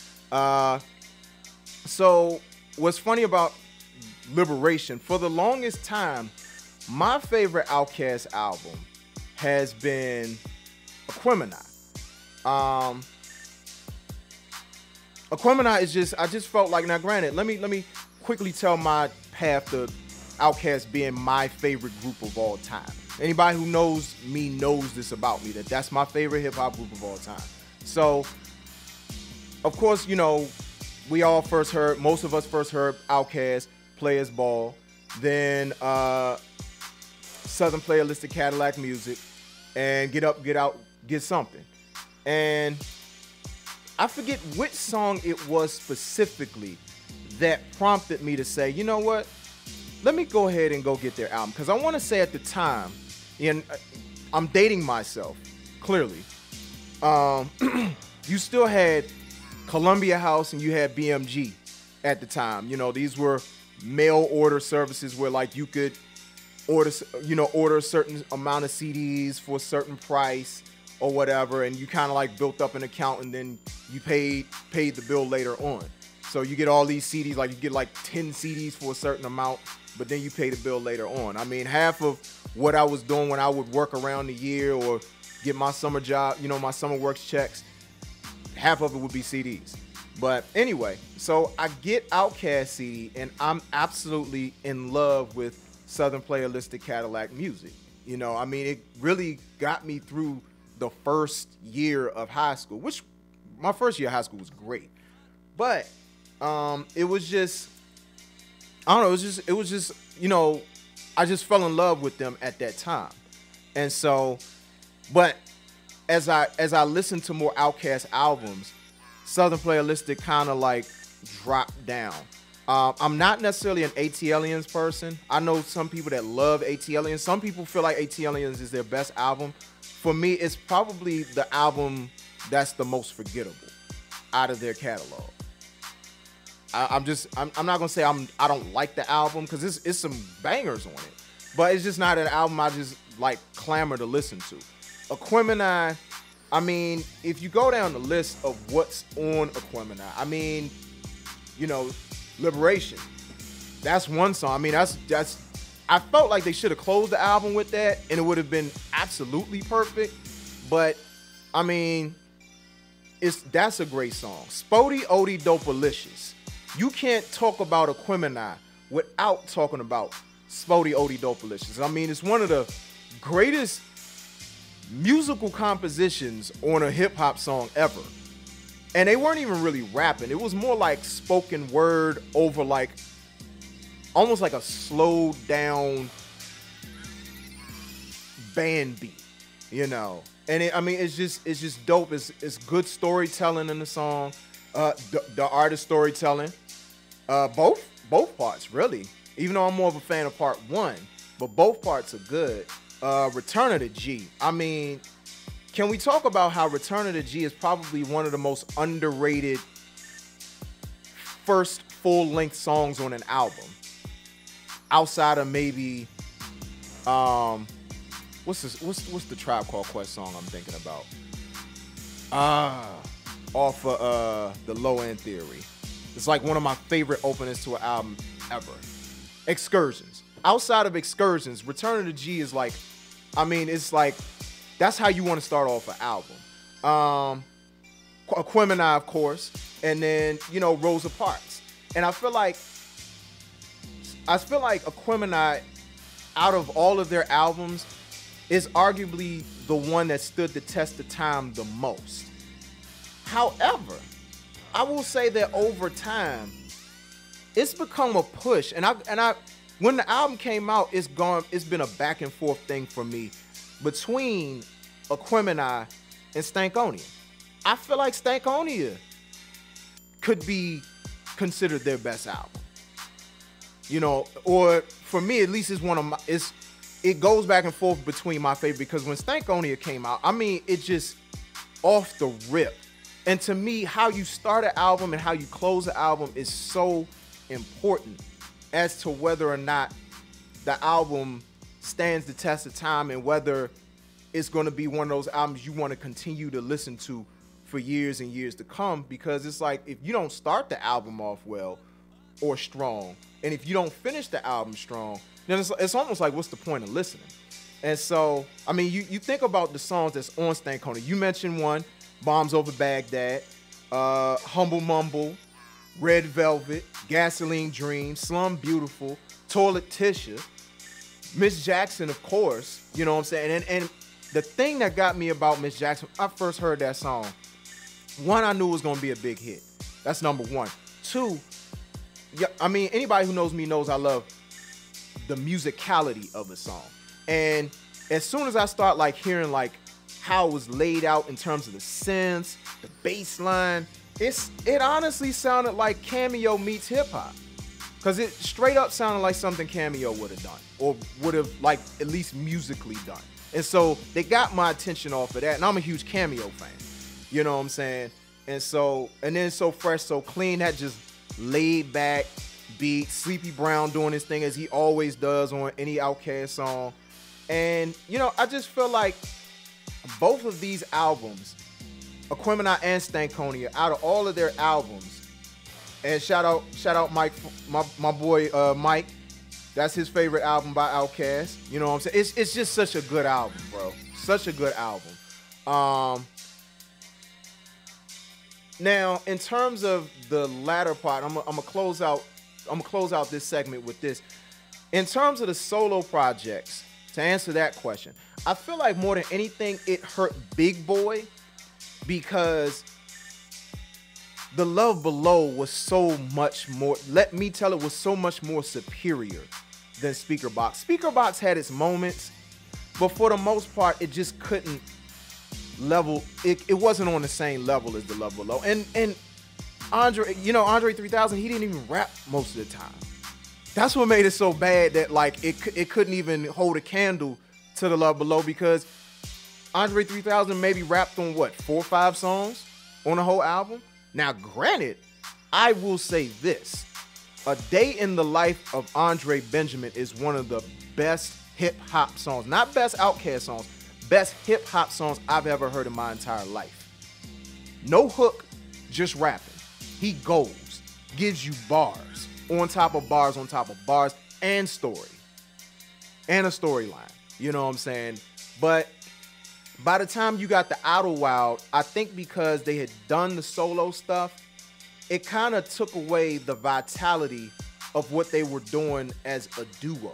So what's funny about Liberation, for the longest time, my favorite Outkast album has been Aquemini. Aquemini is just, I just felt like, now granted, let me quickly tell my path to Outkast being my favorite group of all time. Anybody who knows me knows this about me, that's my favorite hip-hop group of all time. So, of course, we all first heard, most of us first heard Outkast, Players Ball, then Southern Playalistic Cadillac Music, and Get Up, Get Out, Get Something. And I forget which song it was specifically that prompted me to say, you know what? Let me go ahead and go get their album. Because I want to say at the time, and I'm dating myself, clearly, you still had Columbia House and you had BMG at the time. These were mail order services where like you could order a certain amount of CDs for a certain price or whatever, and you kind of like built up an account and then you paid the bill later on. So you get all these CDs, like you get like 10 CDs for a certain amount, but then you pay the bill later on. I mean, half of what I was doing when I would work around the year or get my summer job, my summer works checks, half of it would be CDs. But anyway, so I get Outkast CD and I'm absolutely in love with Southern Playalistic Cadillac Music. I mean, it really got me through the first year of high school, which my first year of high school was great. But it was just, I don't know, it was just, I just fell in love with them at that time. And so, but as I listened to more Outkast albums, Southern Playalistic kind of like dropped down. I'm not necessarily an ATLiens person. I know some people that love ATLiens. Some people feel like ATLiens is their best album. For me, it's probably the album that's the most forgettable out of their catalog. I'm not gonna say I don't like the album, because it's some bangers on it, but it's just not an album I just like clamor to listen to. Aquemini, I mean, if you go down the list of what's on Aquemini, I mean, Liberation, that's one song. I mean, that's I felt like they should have closed the album with that and it would have been absolutely perfect. But I mean, that's a great song. Spody Odie Dopalicious. You can't talk about Aquemini without talking about Spody Odie Dopalicious. I mean, it's one of the greatest musical compositions on a hip hop song ever. And they weren't even really rapping. It was more like spoken word over like almost like a slowed down band beat, you know. And it's just dope. It's good storytelling in the song. The artist storytelling. Both parts really. Even though I'm more of a fan of part 1, but both parts are good. Return of the G. I mean, can we talk about how Return of the G is probably one of the most underrated first full-length songs on an album? Outside of maybe what's the Tribe Called Quest song I'm thinking about? Off of the Low End Theory. It's like one of my favorite openings to an album ever. Excursions. Outside of Excursions, Return of the G is like, I mean, it's like, that's how you want to start off an album. Aquemini, of course, and then, you know, Rosa Parks. And I feel like Aquemini, out of all of their albums, is arguably the one that stood the test of time the most. However, I will say that over time, it's become a push. And I when the album came out, it's been a back and forth thing for me between Aquemini and Stankonia. I feel like Stankonia could be considered their best album. You know, or for me at least, it's one of my, it goes back and forth between my favorite, because when Stankonia came out, I mean, it just off the rip. And to me, how you start an album and how you close an album is so important as to whether or not the album stands the test of time and whether it's going to be one of those albums you want to continue to listen to for years and years to come. Because it's like, if you don't start the album off well or strong, and if you don't finish the album strong, then it's almost like, what's the point of listening? And so, I mean, you think about the songs that's on Stankonia. You mentioned one, Bombs Over Baghdad, Humble Mumble, Red Velvet, Gasoline Dream, Slum Beautiful, Toilet Tissue, Miss Jackson, of course, you know what I'm saying? And the thing that got me about Miss Jackson, I first heard that song, one, I knew it was going to be a big hit. That's number one. Two, yeah, I mean, anybody who knows me knows I love the musicality of the song. And as soon as I start like hearing like how it was laid out in terms of the synths, the bass line, it honestly sounded like Cameo meets hip hop. Cause it straight up sounded like something Cameo would have done, or would have like at least musically done. And so they got my attention off of that. And I'm a huge Cameo fan. You know what I'm saying? And so, and then So Fresh, So Clean, that just laid back beat, Sleepy Brown doing his thing as he always does on any Outkast song. And, you know, I just feel like both of these albums, Aquemini and Stankonia, out of all of their albums, and shout out Mike, my boy Mike, that's his favorite album by Outkast. You know what I'm saying? It's just such a good album, bro. Such a good album. Now, in terms of the latter part, I'm gonna close out this segment with this. In terms of the solo projects, to answer that question, I feel like more than anything, it hurt Big Boy because The Love Below was so much more, let me tell it, was so much more superior than Speaker Box. Speaker Box had its moments, but for the most part, it just couldn't level, it wasn't on the same level as The Love Below. And Andre 3000, he didn't even rap most of the time. That's what made it so bad, that like it couldn't even hold a candle to The Love Below, because Andre 3000 maybe rapped on what, 4 or 5 songs on the whole album. Now granted, I will say this, A Day in the Life of Andre Benjamin is one of the best hip hop songs, not best Outkast songs, best hip hop songs I've ever heard in my entire life. No hook, just rapping. He goes, gives you bars on top of bars on top of bars, and story. And a storyline. You know what I'm saying? But by the time you got the Idlewild, I think because they had done the solo stuff, it kind of took away the vitality of what they were doing as a duo.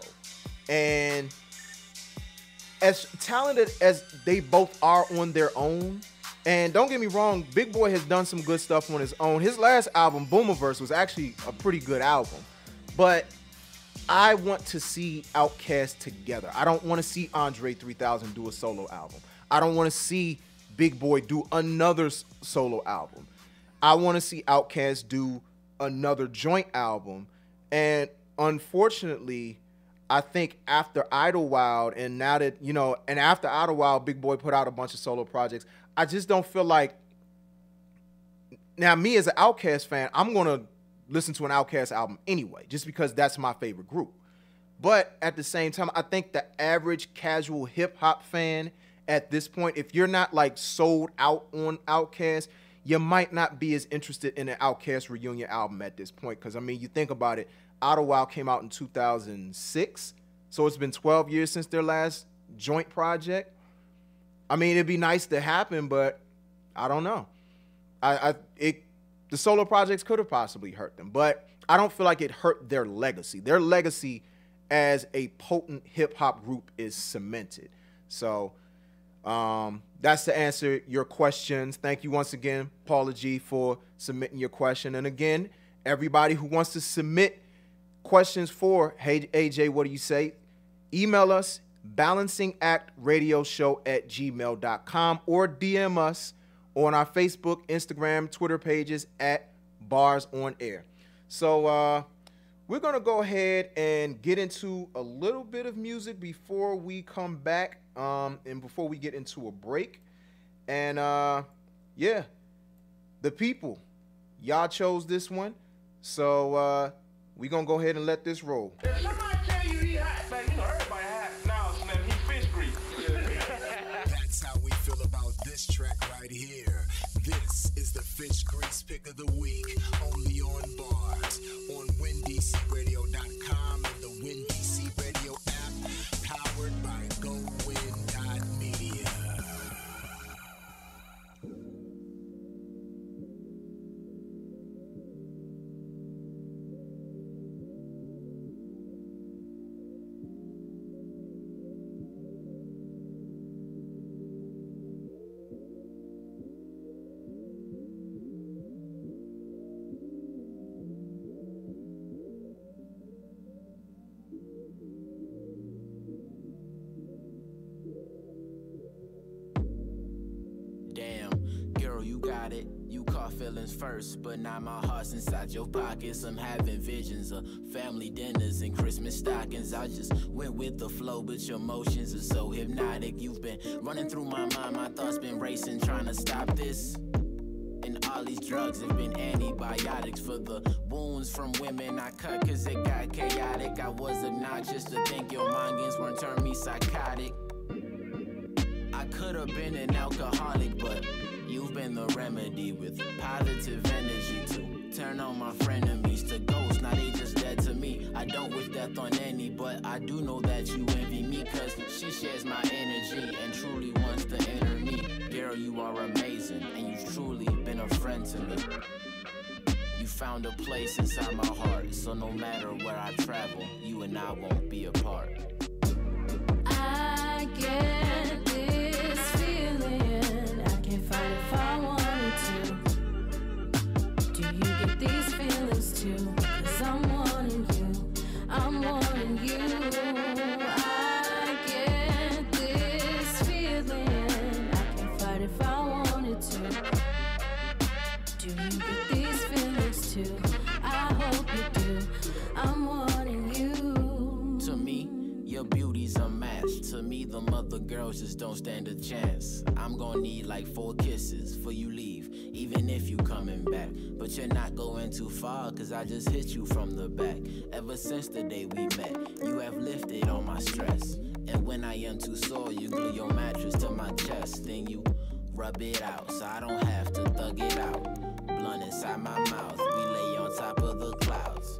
And as talented as they both are on their own, and don't get me wrong, Big Boy has done some good stuff on his own. His last album, Boomiverse, was actually a pretty good album. But I want to see Outkast together. I don't want to see Andre 3000 do a solo album. I don't want to see Big Boy do another solo album. I want to see Outkast do another joint album. And unfortunately, I think after Idlewild, and now that, you know, and after Idlewild, Big Boy put out a bunch of solo projects, I just don't feel like, now me as an Outkast fan, I'm going to listen to an Outkast album anyway, just because that's my favorite group. But at the same time, I think the average casual hip hop fan at this point, if you're not like sold out on Outkast, you might not be as interested in an Outkast reunion album at this point. Because I mean, you think about it, Idlewild came out in 2006, so it's been 12 years since their last joint project. I mean, it'd be nice to happen, but I don't know. The solo projects could have possibly hurt them, but I don't feel like it hurt their legacy. Their legacy as a potent hip-hop group is cemented. So that's to answer your questions. Thank you once again, Paula G, for submitting your question. And again, everybody who wants to submit questions for Hey AJ, what do you say? Email us, balancingactradioshow@gmail.com, or DM us on our Facebook, Instagram, Twitter pages at Bars on Air. So we're going to go ahead and get into a little bit of music before we come back and before we get into a break. And yeah, the people, y'all chose this one. So we're going to go ahead and let this roll. If somebody tell you he hot, man, you know everybody hot. Now, man, he fish grease. That's how we feel about this track right here. This is the Fish Grease Pick of the Week, only on Bars, on WinDCRadio.com and the WinDC Radio app, powered by GoWin.media. Feelings first, but now my heart's inside your pockets. I'm having visions of family dinners and Christmas stockings. I just went with the flow, but your motions are so hypnotic. You've been running through my mind, my thoughts been racing, trying to stop this. And all these drugs have been antibiotics for the wounds from women I cut, cause it got chaotic. I was obnoxious to think your longings weren't turn me psychotic. I could have been an alcoholic, but you've been the remedy with positive energy to turn on my frenemies to ghosts. Now they just dead to me. I don't wish death on any, but I do know that you envy me, cause she shares my energy and truly wants to enter me. Girl, you are amazing, and you've truly been a friend to me. You found a place inside my heart, so no matter where I travel, you and I won't be apart. I get this feeling, I can't fight if I wanted to. Do you get these feelings too? Cause I'm wanting you, I'm wanting you. I get this feeling, I can't fight if I wanted to. Do you get these feelings too? I hope you do, I'm wanting you. To me, your beauty's unmatched. To me, the mother girls just don't stand a chance. I'm gonna need like 4 kisses for you leave, even if you coming back. But you're not going too far, cause I just hit you from the back. Ever since the day we met, you have lifted all my stress. And when I am too sore, you glue your mattress to my chest. Then you rub it out, so I don't have to thug it out. Blunt inside my mouth, we lay on top of the clouds.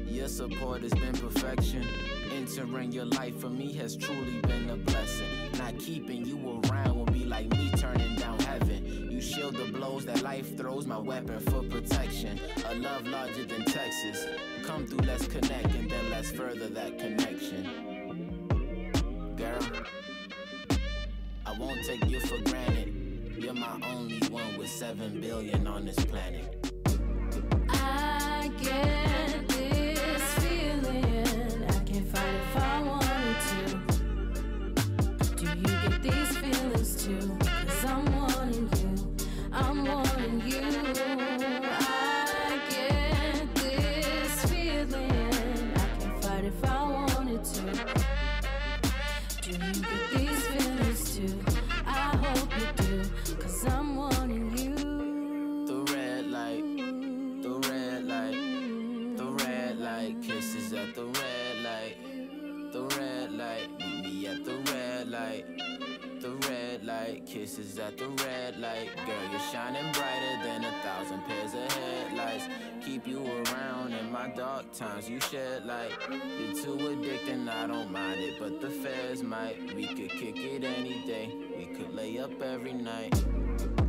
Your support has been perfection. Entering your life for me has truly been a blessing. Not keeping you around will be like me turning down heaven. You shield the blows that life throws, my weapon for protection. A love larger than Texas. Come through, let's connect, and then let's further that connection. Girl, I won't take you for granted. You're my only one with 7 billion on this planet. I get this feeling, I can't fight if I wanted to. Do you get these feelings too? 'Cause I'm wanting you, I'm wanting you. I get this feeling, I can't fight if I wanted to. Do you get these feelings too? I hope you do, 'cause I'm wanting you. The red light, the red light, the red light, kisses at the red light, the red light, meet me at the red light, the red light, kisses at the red light. Girl, you're shining brighter than 1,000 pairs of headlights. Keep you around in my dark times, you shed light. You're too addicting, I don't mind it, but the feds might. We could kick it any day, we could lay up every night.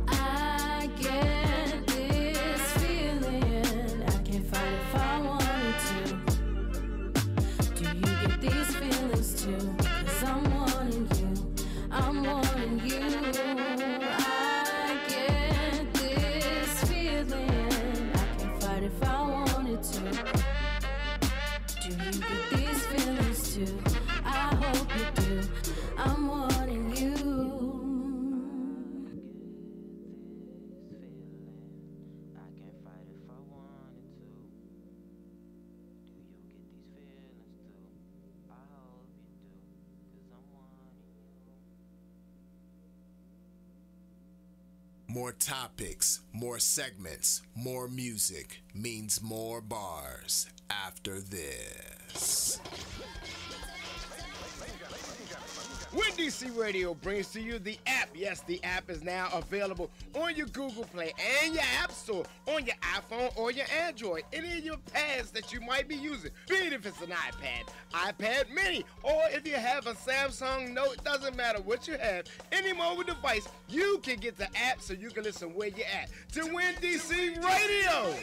I get this feeling, I can't fight if I wanted to. Do you get these feelings too? 'Cause I'm wanting you, I'm wanting you. I get this feeling, I can't fight if I wanted to. Do you get these feelings too? I hope you do, I'm wanting you. More topics, more segments, more music means more bars after this. Win DC Radio brings to you the app. Yes, the app is now available on your Google Play and your App Store on your iPhone or your Android. Any of your pads that you might be using, be it if it's an iPad, iPad mini, or if you have a Samsung Note, doesn't matter what you have, any mobile device, you can get the app so you can listen where you're at to Win DC Radio.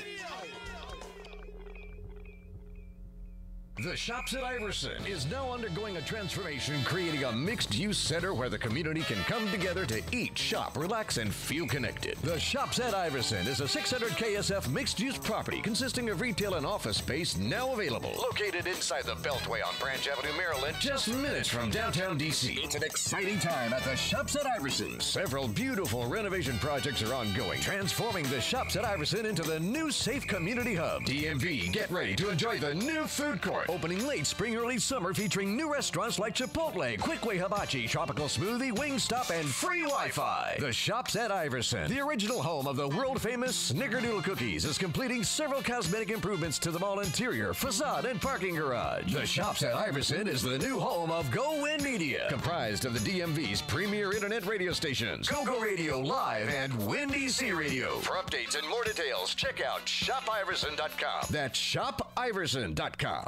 The Shops at Iverson is now undergoing a transformation, creating a mixed-use center where the community can come together to eat, shop, relax, and feel connected. The Shops at Iverson is a 600 KSF mixed-use property consisting of retail and office space now available. Located inside the Beltway on Branch Avenue, Maryland, just minutes from downtown D.C. It's an exciting time at the Shops at Iverson. Several beautiful renovation projects are ongoing, transforming the Shops at Iverson into the new safe community hub. DMV, get ready to enjoy the new food court. Opening late spring, early summer, featuring new restaurants like Chipotle, Quickway Hibachi, Tropical Smoothie, Wingstop, and free Wi-Fi. The Shops at Iverson, the original home of the world-famous Snickerdoodle cookies, is completing several cosmetic improvements to the mall interior, facade, and parking garage. The Shops at Iverson is the new home of Go Win Media, comprised of the DMV's premier internet radio stations, Go Radio Live and Win DC Radio. For updates and more details, check out shopiverson.com. That's shopiverson.com.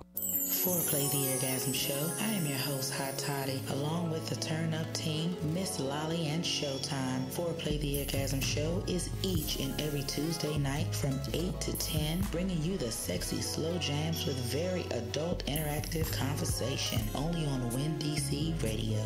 Foreplay the Orgasm Show. I am your host, Hot Toddy, along with the Turn Up team, Miss Lolly and Showtime. Foreplay the Orgasm Show is each and every Tuesday night from 8 to 10, bringing you the sexy slow jams with very adult interactive conversation, only on Win DC Radio.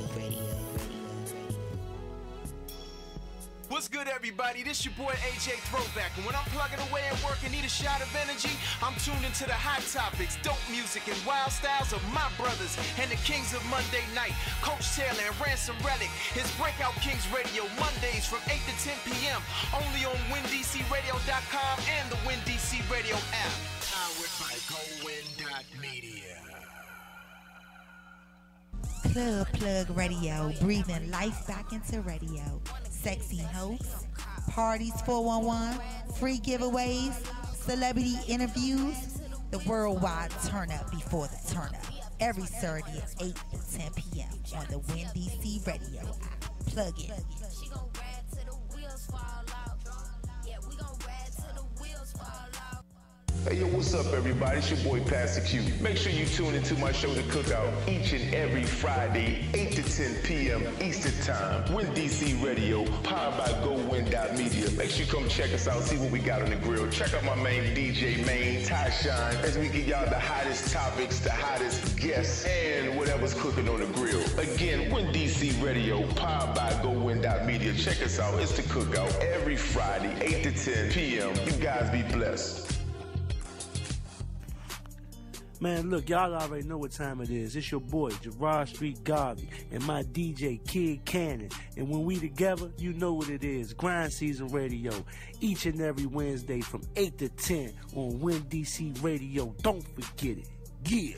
What's good, everybody? This your boy AJ Throwback, and when I'm plugging away at work and need a shot of energy, I'm tuned into the hot topics, dope music, and wild styles of my brothers and the kings of Monday night, Coach Taylor and Ransom Relic. His Breakout Kings Radio, Mondays from 8 to 10 p.m., only on WinDCRadio.com and the Win DC Radio app. Powered by GoWin.media. Plug Radio, breathing life back into radio. Sexy hosts, parties 411, free giveaways, celebrity interviews, the worldwide turn up before the turn up. Every Saturday at 8 to 10 p.m. on the Win DC Radio app. Plug it. Hey, yo, what's up, everybody? It's your boy, Pastor Q. Make sure you tune into my show, The Cookout, each and every Friday, 8 to 10 p.m. Eastern Time. Win DC Radio, powered by GoWin.media. Make sure you come check us out, see what we got on the grill. Check out my main DJ, Ty Shine, as we give y'all the hottest topics, the hottest guests, and whatever's cooking on the grill. Again, Win DC Radio, powered by GoWin.media. Check us out. It's The Cookout every Friday, 8 to 10 p.m. You guys be blessed. Man, look, y'all already know what time it is. It's your boy, Gerard Street Garvey, and my DJ, Kid Cannon. And when we together, you know what it is. Grind Season Radio, each and every Wednesday from 8 to 10 on Win DC Radio. Don't forget it. Yeah.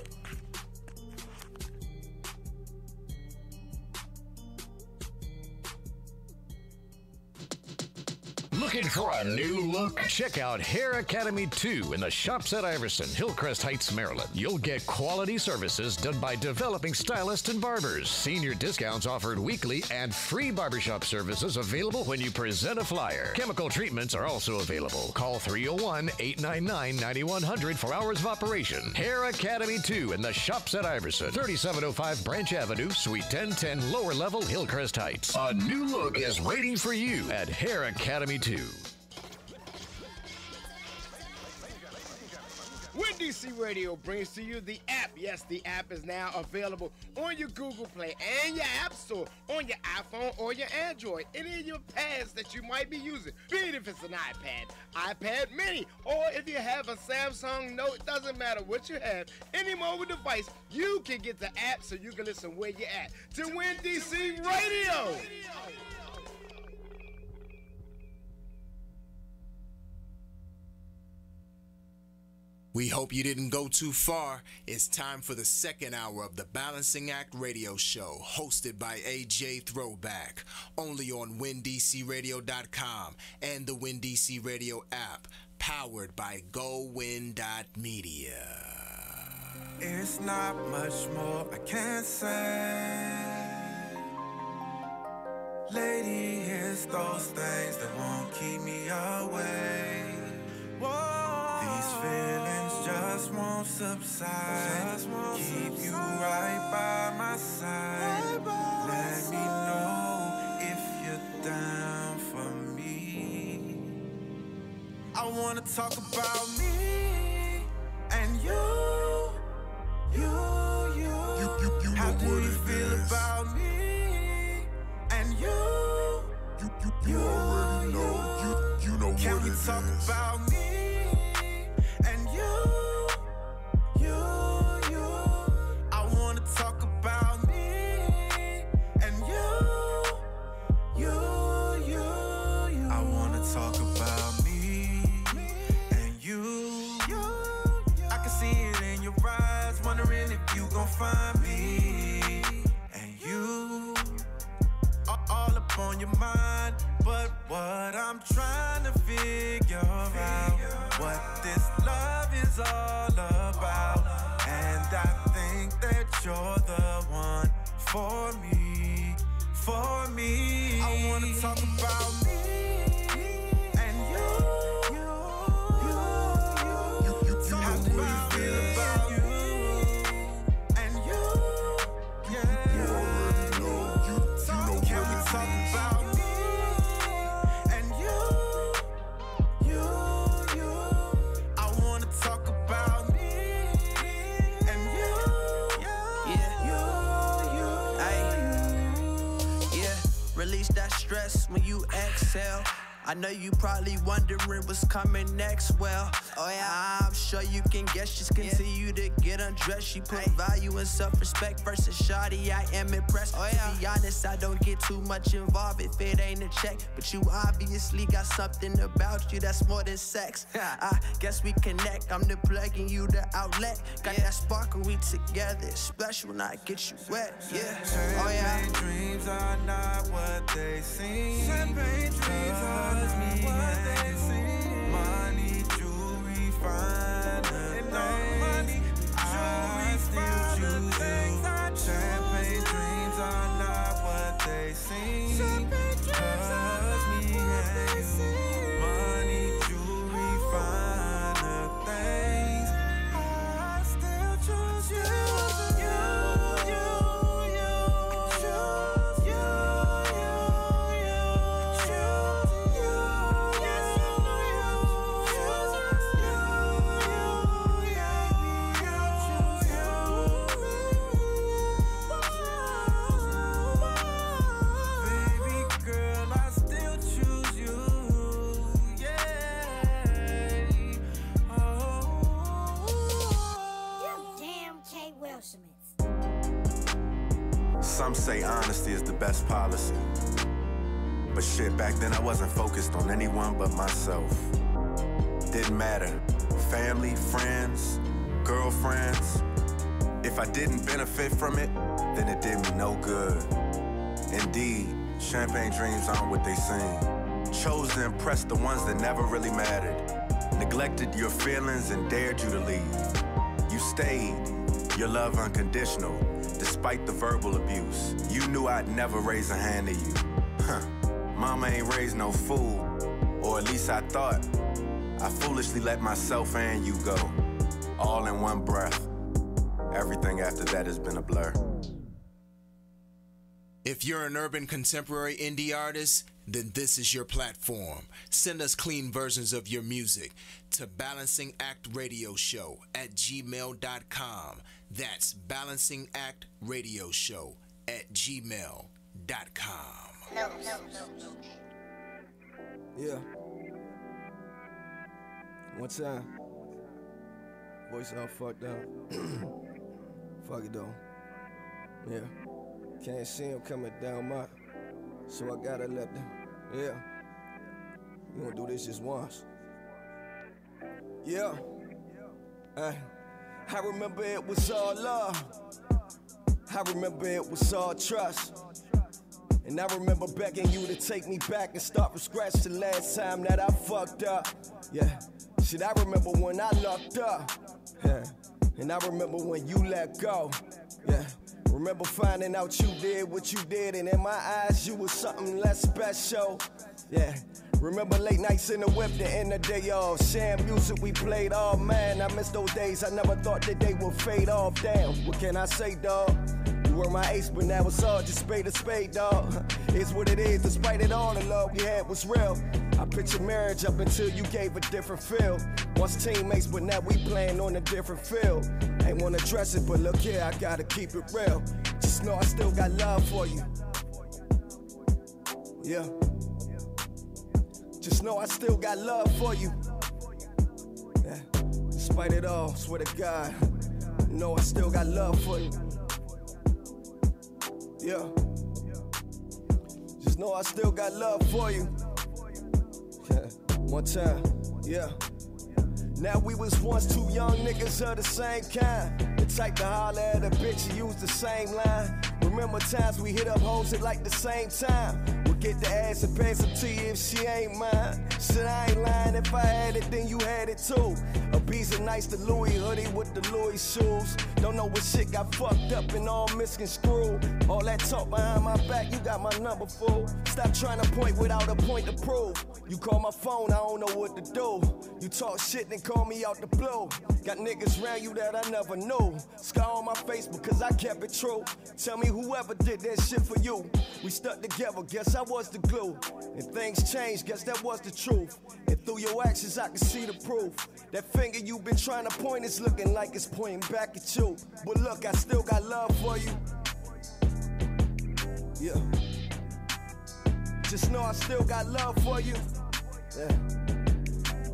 Looking for a new look? Check out Hair Academy 2 in the Shops at Iverson, Hillcrest Heights, Maryland. You'll get quality services done by developing stylists and barbers. Senior discounts offered weekly and free barbershop services available when you present a flyer. Chemical treatments are also available. Call 301-899-9100 for hours of operation. Hair Academy 2 in the Shops at Iverson, 3705 Branch Avenue, Suite 1010, lower level, Hillcrest Heights. A new look is waiting for you at Hair Academy 2. Win DC Radio brings to you the app. Yes, the app is now available on your Google Play and your App Store on your iPhone or your Android. Any of your pads that you might be using, be it if it's an iPad Mini, or if you have a Samsung Note, it doesn't matter what you have. Any mobile device, you can get the app so you can listen where you're at to Win DC Radio. We hope you didn't go too far. It's time for the second hour of the Balancing Act Radio Show, hosted by AJ Throwback, only on WinDCRadio.com and the WinDC Radio app, powered by GoWin.media. It's not much more I can say. Lady, it's those things that won't keep me away. These feelings just won't subside. Keep you right by my side. Let me know if you're down for me. I wanna talk about me and you. How do you feel about me and you? You already know. You know what it is. Can we talk about me? I wanna talk about me and you. I wanna talk about me and you. I can see it in your eyes, wondering if you gon' find me and you. All up on your mind, but what I'm trying to figure out, what this love is all about. And I think that you're the one for me, for me. I wanna talk about me and you. How do you feel about me and you? You already know. Can we talk about me and you? I wanna talk about me and you. Release that stress when you exhale. I know you probably wondering what's coming next. Well, oh yeah, I'm sure you can guess. Just continue to get undressed. She put value in self-respect versus shoddy. I am impressed. Oh yeah. To be honest, I don't get too much involved if it ain't a check. But you obviously got something about you that's more than sex. I guess we connect. I'm the plug and you the outlet. Got that sparkle, we together. It's special when I get you wet. Yeah. Oh yeah. Champagne dreams are not what they seem. Champagne dreams are not what they seem. Money, jewelry, finer things. I still choose you. Champagne dreams are not what they seem. Cause me and you. Money, jewelry, finer things. Some say honesty is the best policy. But shit, back then I wasn't focused on anyone but myself. Didn't matter. Family, friends, girlfriends. If I didn't benefit from it, then it did me no good. Indeed, champagne dreams aren't what they seem. Chose to impress the ones that never really mattered. Neglected your feelings and dared you to leave. You stayed, your love unconditional, despite the verbal abuse. You knew I'd never raise a hand to you. Huh. Mama ain't raised no fool, or at least I thought. I foolishly let myself and you go, all in one breath. Everything after that has been a blur. If you're an urban contemporary indie artist, then this is your platform. Send us clean versions of your music to balancingactradioshow@gmail.com. That's balancingactradioshow@gmail.com. Yeah. One time. Voice all fucked up. Fuck it though. Yeah. Can't see him coming down my. So I gotta let them. Yeah. You gonna do this just once. Yeah. I remember it was all love. I remember it was all trust. And I remember begging you to take me back and start from scratch the last time that I fucked up. Yeah. Shit, I remember when I locked up. Yeah. And I remember when you let go. Yeah. Remember finding out you did what you did, and in my eyes you was something less special. Yeah. Remember late nights in the whip, the end of the day off. Sharing music we played, oh man, I miss those days. I never thought that they would fade off. Damn, what can I say, dawg? You were my ace, but now it's all just spade to spade, dawg. It's what it is, despite it all, the love we had was real. I pictured marriage up until you gave a different feel. Once teammates, but now we playing on a different field. Ain't wanna dress it, but look here, I gotta keep it real. Just know I still got love for you. Yeah. Just know I still got love for you. Yeah. Despite it all, swear to God, know I still got love for you. Yeah. Just know I still got love for you. Yeah. One time, yeah. Now we was once two young niggas of the same kind. The type to holler at a bitch and use the same line. Remember times we hit up hoes at like the same time. We'll get the ass and pass it to you if she ain't mine. Shit, I ain't lying, if I had it, then you had it too. A piece of nice the Louis hoodie with the Louis shoes. Don't know what shit got fucked up and all misconstrued. All that talk behind my back, you got my number, fool. Stop trying to point without a point to prove. You call my phone, I don't know what to do. You talk shit, then call me out the blue. Got niggas around you that I never knew. Scar on my face because I kept it true. Tell me whoever did that shit for you. We stuck together, guess I was the glue. And things changed, guess that was the truth. And through your actions I can see the proof. That finger you been trying to point is looking like it's pointing back at you. But look, I still got love for you. Yeah. Just know I still got love for you. Yeah.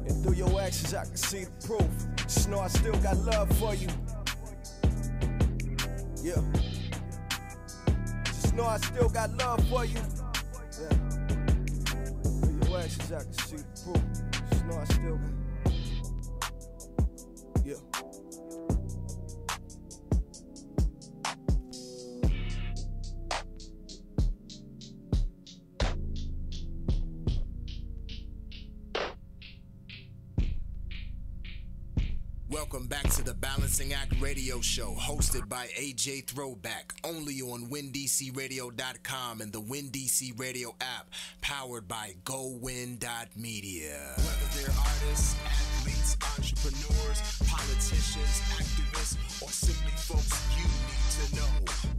And through your actions I can see the proof. Just know I still got love for you. Yeah. Just know I still got love for you. Yeah. Through your actions I can see the proof. Just know I still got. Yeah. Welcome back to the Balancing Act Radio Show, hosted by AJ Throwback, only on WinDCRadio.com and the WinDC Radio app, powered by GoWin.media. Whether they're artists, athletes, entrepreneurs, politicians, activists, or simply folks you need to know,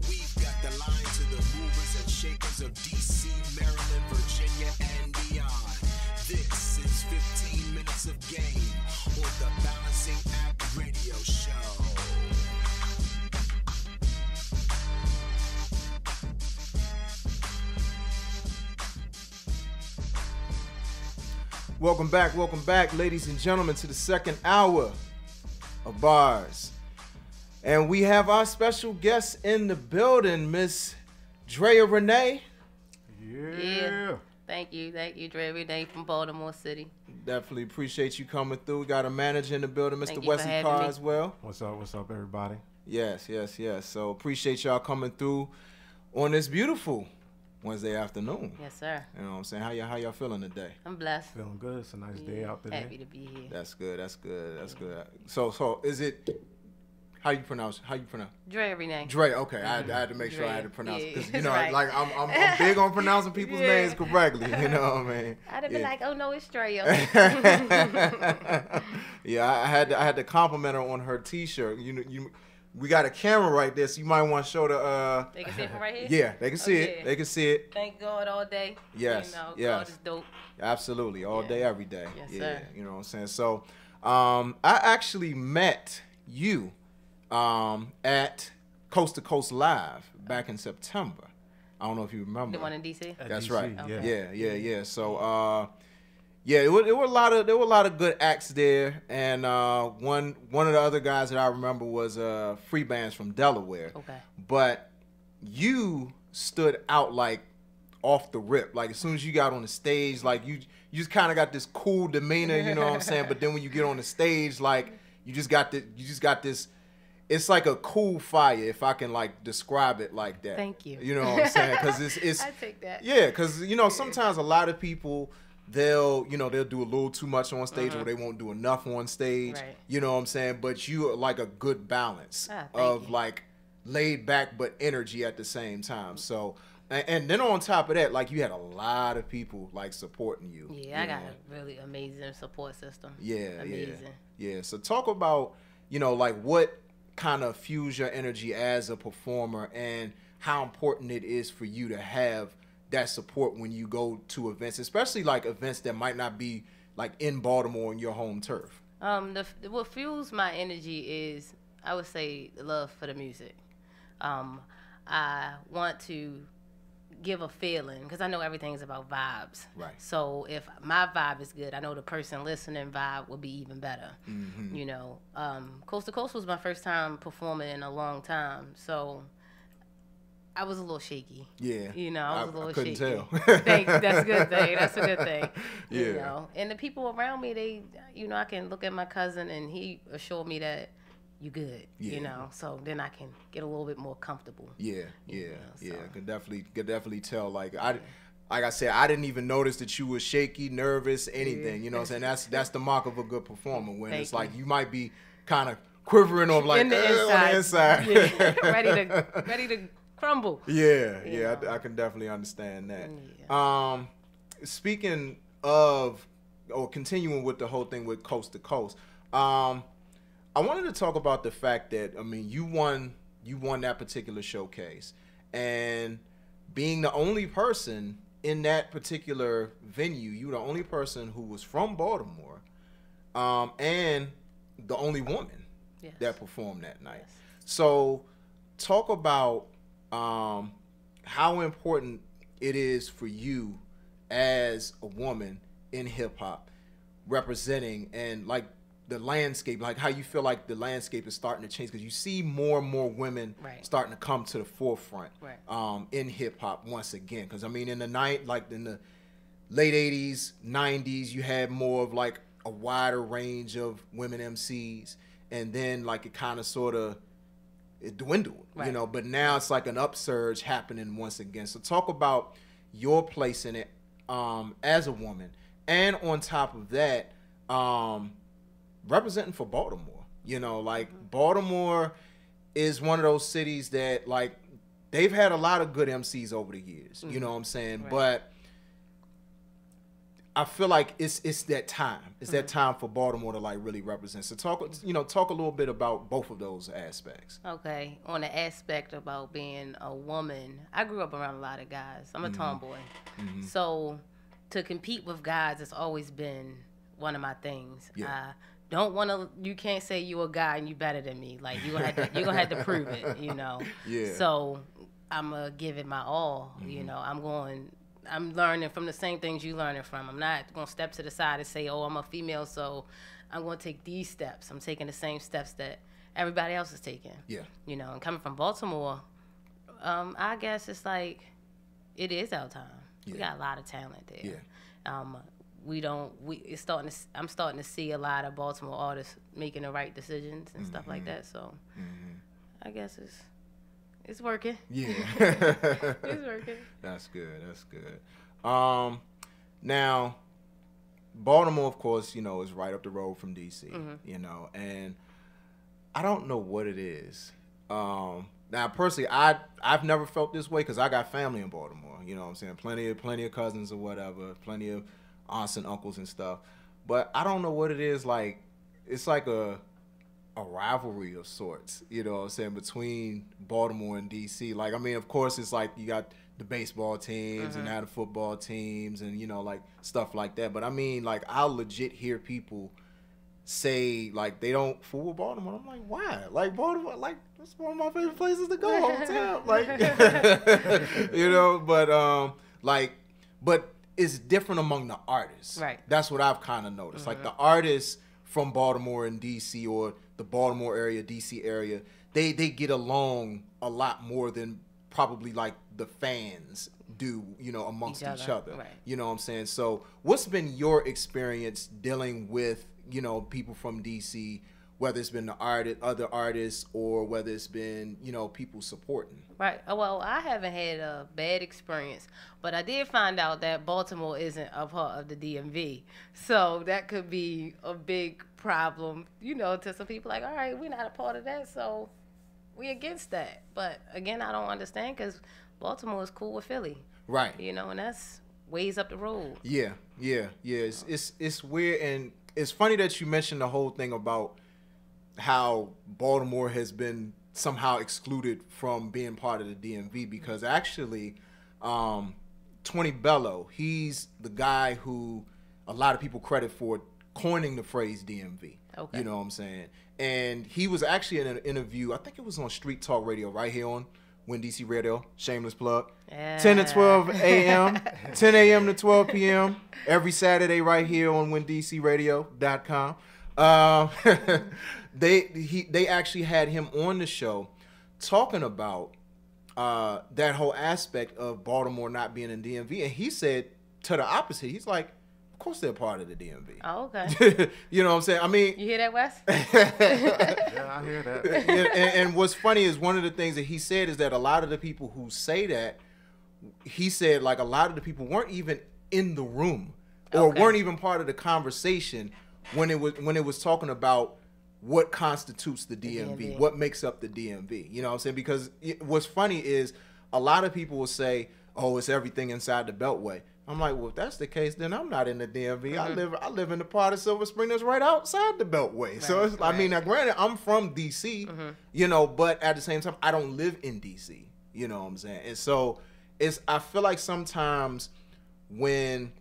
we've got the line to the movers and shakers of DC, Maryland, Virginia, and beyond. This is 15 minutes of game on the Balancing Act Radio Show. Welcome back, ladies and gentlemen, to the second hour of Bars. And we have our special guest in the building, Miss Drea Renee. Yeah. Thank you, Drea Renee from Baltimore City. Definitely appreciate you coming through. We got a manager in the building, Mr. Thank you for Wesley having Carr me. as well. What's up, everybody? Yes. So appreciate y'all coming through on this beautiful Wednesday afternoon. Yes, sir. You know what I'm saying? How y'all feeling today? I'm blessed. Feeling good. It's a nice day out there. Happy to be here. That's good. So is it? How you pronounce? Drea Renee. Drea. Okay, I had to make sure I had to Drea. pronounce it because Yeah, right. like I'm big on pronouncing people's names correctly. You know what I mean? I'd have been like, oh no, it's Drea. Yeah, I had to compliment her on her T-shirt. We got a camera right there, so you might want to show the. They can see it from right here. Yeah, they can see it. Yeah. They can see it. Thank God all day. Yes, God is dope. Absolutely, all day, every day. Yes, sir. You know what I'm saying? So, I actually met you at Coast to Coast Live back in September. I don't know if you remember. The one in DC. That's DC, right. Okay. Yeah. So, there were a lot of good acts there, and one of the other guys that I remember was Free Bands from Delaware. Okay. But you stood out like off the rip. Like as soon as you got on the stage, like you just kind of got this cool demeanor, you know what I'm saying? But then when you get on the stage, like you just got this. It's like a cool fire, if I can like describe it like that. Thank you. You know what I'm saying? Because it's I take that. Yeah, because sometimes a lot of people they'll do a little too much on stage or they won't do enough on stage. Right. You know what I'm saying? But you are like a good balance of like laid back but energy at the same time. So and then on top of that, like you had a lot of people like supporting you. Yeah, I got a really amazing support system. Yeah, amazing. Yeah. So talk about, like what kind of fuse your energy as a performer and how important it is for you to have that support when you go to events, especially like events that might not be like in Baltimore on your home turf. What fuels my energy is, I would say, the love for the music. I want to give a feeling because I know everything's about vibes. Right. So if my vibe is good, I know the person listening vibe will be even better. Mm-hmm. Coast to Coast was my first time performing in a long time, so I was a little shaky. Yeah. I was a little couldn't shaky. tell. That's a good thing. That's a good thing. Yeah. And the people around me, they, I can look at my cousin and he assured me that you good. Yeah. So then I can get a little bit more comfortable. Yeah. Could definitely tell. Like I said, I didn't even notice that you was shaky, nervous, anything. You know what I'm saying? That's the mark of a good performer when it's like you might be kind of quivering on like on the inside. Yeah. ready to crumble. Yeah. I can definitely understand that. Yeah. Speaking of, or continuing with the whole thing with Coast to Coast, I wanted to talk about the fact that you won that particular showcase, and being the only person in that particular venue, you were the only person who was from Baltimore, and the only woman that performed that night. Yes. So, talk about how important it is for you as a woman in hip hop, representing and like the landscape, like how you feel like the landscape is starting to change because you see more and more women starting to come to the forefront in hip hop once again. Because in the late 80s, 90s, you had more of like a wider range of women MCs, and then like it kind of sort of it dwindled, but now it's like an upsurge happening once again. So talk about your place in it as a woman, and on top of that, representing for Baltimore. Baltimore is one of those cities that like they've had a lot of good MCs over the years. You know what I'm saying? Right. But I feel like it's that time. It's that time for Baltimore to like really represent. So talk a little bit about both of those aspects. Okay. On the aspect about being a woman, I grew up around a lot of guys. I'm a tomboy. Mm-hmm. So to compete with guys has always been one of my things. Yeah. You can't say you a guy and you better than me. Like you're gonna have to prove it, Yeah. So I'm gonna give it my all, I'm learning from the same things you learning from. I'm not gonna step to the side and say, oh, I'm a female, so I'm gonna take these steps. I'm taking the same steps that everybody else is taking. Yeah. And coming from Baltimore, I guess it's like it is our time. Yeah. We got a lot of talent there. Yeah. I'm starting to see a lot of Baltimore artists making the right decisions and stuff like that. So I guess it's working. Yeah. It's working. That's good. That's good. Now, Baltimore, of course, is right up the road from DC, and I don't know what it is. Now, personally, I've never felt this way because I got family in Baltimore. You know what I'm saying? Plenty of cousins or whatever, plenty of aunts and uncles and stuff. But I don't know what it is. Like, it's like a rivalry of sorts, you know what I'm saying, between Baltimore and DC. Like, I mean, of course, it's like you got the baseball teams and now the football teams and, like, stuff like that. But, I mean, like, I'll legit hear people say, like, they don't fool with Baltimore. I'm like, why? Like, Baltimore, like, that's one of my favorite places to go all the time. Like, but it's different among the artists. Right. That's what I've kind of noticed. Like, the artists from Baltimore and DC, or the Baltimore area, DC area, they get along a lot more than probably like the fans do, amongst each other. Right. You know what I'm saying? So what's been your experience dealing with, people from DC, whether it's been the other artists or whether it's been, people supporting? Right. Well, I haven't had a bad experience, but I did find out that Baltimore isn't a part of the DMV. So that could be a big problem, to some people. Like, all right, we're not a part of that, so we against that. But again, I don't understand because Baltimore is cool with Philly. Right. And that's ways up the road. Yeah. It's weird, and it's funny that you mentioned the whole thing about how Baltimore has been somehow excluded from being part of the DMV, because actually 20 Bello, he's the guy who a lot of people credit for coining the phrase DMV. Okay. You know what I'm saying? And he was actually in an interview, I think it was on Street Talk Radio right here on Win DC Radio, shameless plug. Yeah. 10 to 12 a.m., 10 a.m. to 12 p.m. every Saturday right here on WinDCRadio.com. They actually had him on the show talking about that whole aspect of Baltimore not being in DMV, and he said to the opposite. He's like, of course they're part of the DMV. Oh, okay. You know what I'm saying? I mean, you hear that, Wes? Yeah, I hear that. And what's funny is one of the things that he said is that a lot of the people who say that, he said, like, a lot of the people weren't even in the room or weren't even part of the conversation when it was talking about what constitutes the DMV, what makes up the DMV. You know what I'm saying? Because what's funny is a lot of people will say, oh, it's everything inside the Beltway. I'm like, well, if that's the case, then I'm not in the DMV. I live in the part of Silver Spring that's right outside the Beltway. So it's, I mean, now granted, I'm from DC, but at the same time, I don't live in DC. You know what I'm saying? And so I feel like sometimes when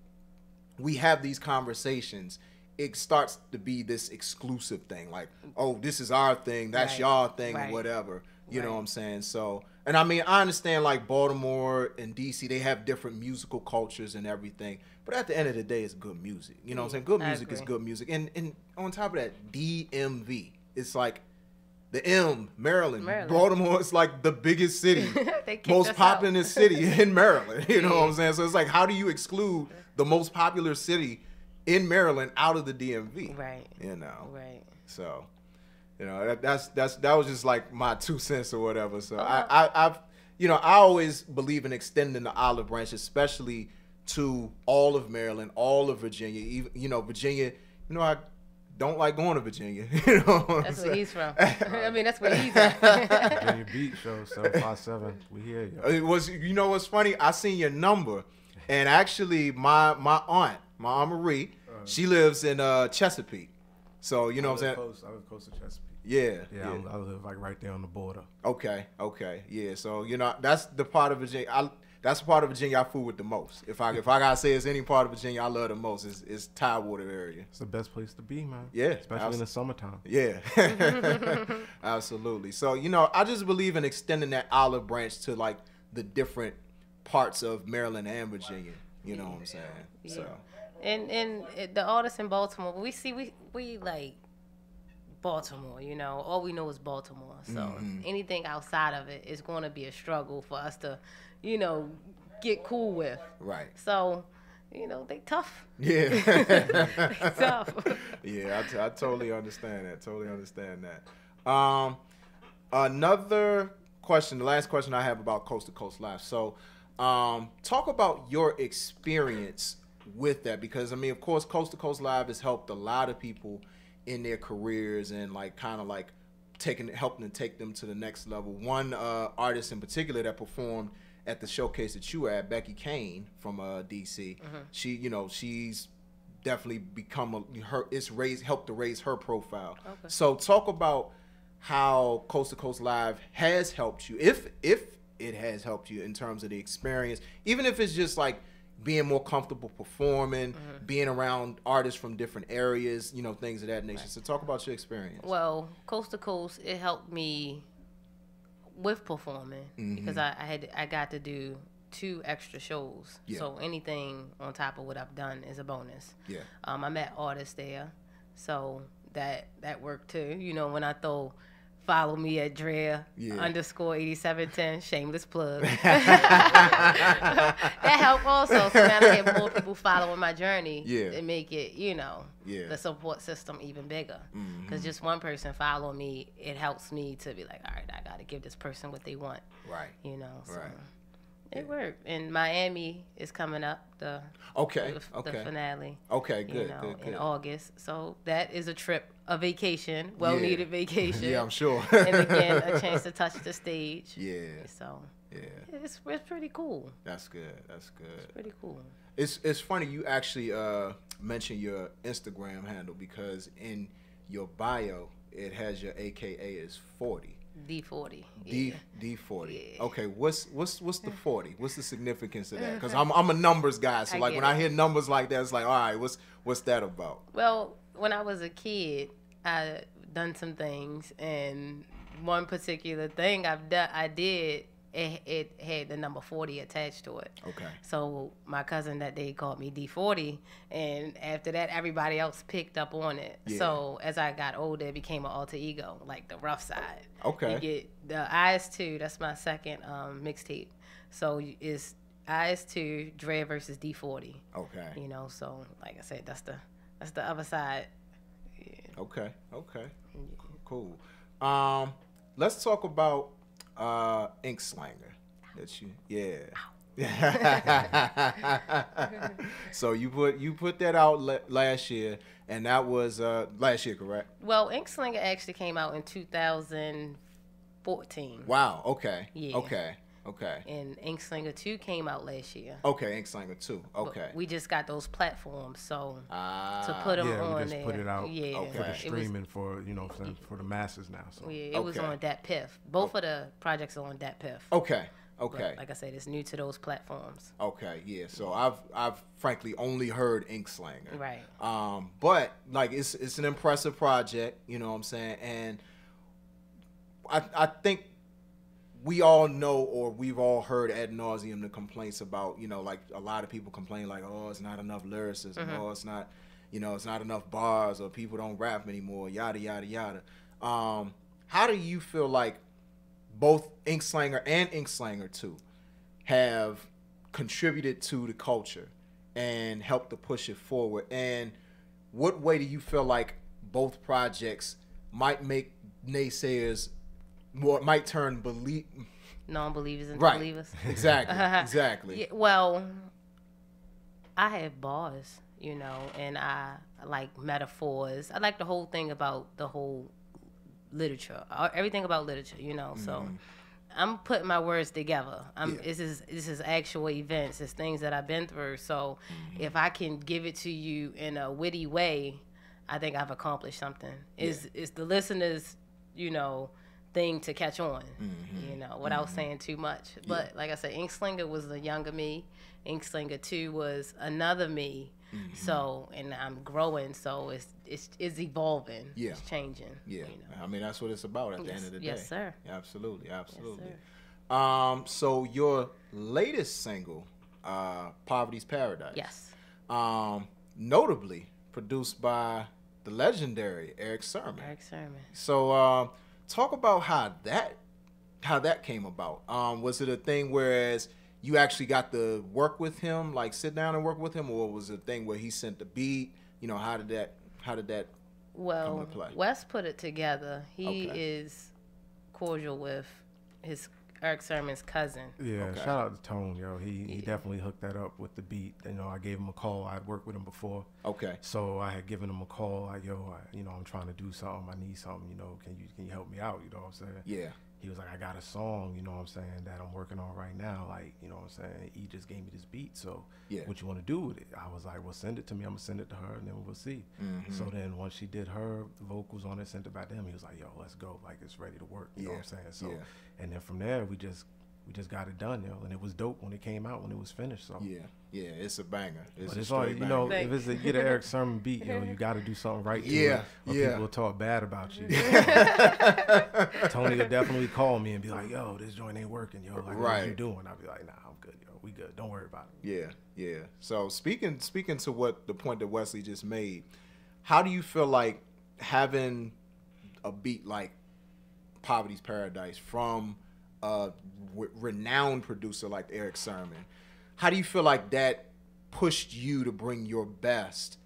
we have these conversations, it starts to be this exclusive thing, like, oh, this is our thing, that's y'all thing, or whatever. You know what I'm saying? So, and I mean, I understand, like, Baltimore and DC, they have different musical cultures and everything, but at the end of the day, it's good music. You know what I'm saying? Good music is good music. And on top of that, DMV, it's like the M, Maryland. Baltimore is like the biggest city, most populous city in Maryland. You know what I'm saying? So it's like, how do you exclude the most popular city in Maryland out of the DMV? Right. You know? Right. So, that was just like my 2 cents or whatever. So I always believe in extending the olive branch, especially to all of Maryland, all of Virginia. Even, Virginia, I don't like going to Virginia. That's where he's from. I mean, that's where he's at. Virginia Beach show 757. We hear you. It was. What's funny? I seen your number, and actually, my aunt Marie, she lives in Chesapeake. So you know what I'm saying. I live close to Chesapeake. Yeah. I live like right there on the border. Okay. Yeah. So that's the part of Virginia. That's the part of Virginia I fool with the most. If I gotta say it's any part of Virginia I love the most, is Tidewater area. It's the best place to be, man. Yeah, especially in the summertime. Yeah, absolutely. So I just believe in extending that olive branch to like the different parts of Maryland and Virginia. You know what I'm saying? Yeah. So. And the artists in Baltimore, we like Baltimore, you know. All we know is Baltimore. So anything outside of it is going to be a struggle for us to, you know, get cool with. Right. So, you know, they tough. Yeah. They tough. Yeah, I totally understand that. Another question, the last question I have about Coast to Coast Live. So, talk about your experience with that, because I mean, of course, Coast to Coast Live has helped a lot of people in their careers and like kind of like helping to take them to the next level. One artist in particular that performed at the showcase that you were at, Becky Kane from DC. She, you know, she's definitely become helped to raise her profile. Okay. So talk about how Coast to Coast Live has helped you, if it has helped you in terms of the experience, even if it's just like being more comfortable performing, being around artists from different areas, you know, things of that nature. Right. So talk about your experience. Well, Coast to Coast, it helped me with performing because I got to do 2 extra shows. Yeah. So anything on top of what I've done is a bonus. Yeah. I met artists there, so that worked too. You know, when I follow me at Drea _8710, shameless plug. That helped also. So now I have more people following my journey and make it, you know, the support system even bigger. Because just one person following me, it helps me to be like, all right, I got to give this person what they want. Right. You know, so. Right. It worked. And Miami is coming up, the finale. Okay, good, you know, good. In August. So that is a trip, a vacation, well-needed vacation. Yeah, I'm sure. And again, a chance to touch the stage. Yeah. So it's pretty cool. That's good. That's good. It's pretty cool. It's funny you actually mentioned your Instagram handle, because in your bio it has your AKA is 40. D40. D40. Yeah. Okay, what's the 40? What's the significance of that? Because I'm a numbers guy, so like when I hear numbers like that, it's like, all right, what's that about? Well, when I was a kid, I done some things, and one particular thing I did. It had the number 40 attached to it. Okay. So my cousin that day called me D40, and after that, everybody else picked up on it. Yeah. So as I got older, it became an alter ego, like the rough side. Okay. You get the IS2. That's my second mixtape. So it's IS2, Drea versus D40. Okay. You know, so like I said, that's the other side. Yeah. Okay. Cool. Let's talk about Ink Slanger. That's you. So you put that out last year, and that was last year, correct? Well, Ink Slanger actually came out in 2014. Wow. Okay. Yeah. Okay. And Ink Slanger 2 came out last year. Okay, Ink Slanger 2. Okay. But we just got those platforms, so to put them on we just there. Put it out for the streaming for the masses now. So it was on Dat Piff. Both of the projects are on Dat Piff. Okay. But like I said, it's new to those platforms. Okay, yeah. So I've frankly only heard Ink Slanger. Right. But like it's an impressive project, you know what I'm saying? And I think we all know, or we've all heard ad nauseum the complaints about, you know, like a lot of people complain like, oh, it's not enough lyricism, oh, it's not, you know, it's not enough bars, or people don't rap anymore, yada, yada, yada. How do you feel like both Ink Slanger and Ink Slanger 2 have contributed to the culture and helped to push it forward? And what way do you feel like both projects might make naysayers might turn non-believers into right. believers? Exactly. Yeah, well, I have bars, you know, and I like metaphors. I like the whole thing about the whole literature, everything about literature, you know. So I'm putting my words together. This is actual events. It's things that I've been through. So if I can give it to you in a witty way, I think I've accomplished something. It's the listeners, you know, thing to catch on, you know, without saying too much. But like I said, Ink Slinger was the younger me. Ink Slinger 2 was another me. So, and I'm growing, so it's evolving. It's changing. Yeah. You know? I mean, that's what it's about at the end of the day. Yes, sir. Absolutely. Yes, sir. So your latest single, Poverty's Paradise. Yes. Notably produced by the legendary Eric Sermon. Eric Sermon. So talk about how that came about. Was it a thing whereas you actually got to work with him, like sit down and work with him, or was it a thing where he sent the beat? You know, how did that come into play? Wes put it together. He is cordial with Eric Sermon's cousin. Yeah, shout out to Tone, yo. He definitely hooked that up with the beat. You know, I gave him a call. I had worked with him before. Okay. So I had given him a call, like, yo, I'm trying to do something. I need something, you know, can you help me out? You know what I'm saying? Yeah. He was like, I got a song, you know what I'm saying, that I'm working on right now. Like, you know what I'm saying? He just gave me this beat. So what you want to do with it? I was like, well, send it to me. I'm going to send it to her, and then we'll see. Mm-hmm. So then once she did her vocals on it, sent it back to him, he was like, yo, let's go. Like, it's ready to work. You know what I'm saying? So, and then from there, we just got it done, yo. And it was dope when it came out, when it was finished. So yeah, it's a banger. But it's all, you know, if it's a get an Eric Sermon beat, yo, you got to do something right to it. Or people will talk bad about you. Tony will definitely call me and be like, yo, this joint ain't working, yo. Like, what you doing? I'll be like, nah, I'm good, yo. We good. Don't worry about it. Yeah. So speaking to what the point that Wesley just made, how do you feel like having a beat like Poverty's Paradise from a renowned producer like Eric Sermon, how do you feel like that pushed you to bring your best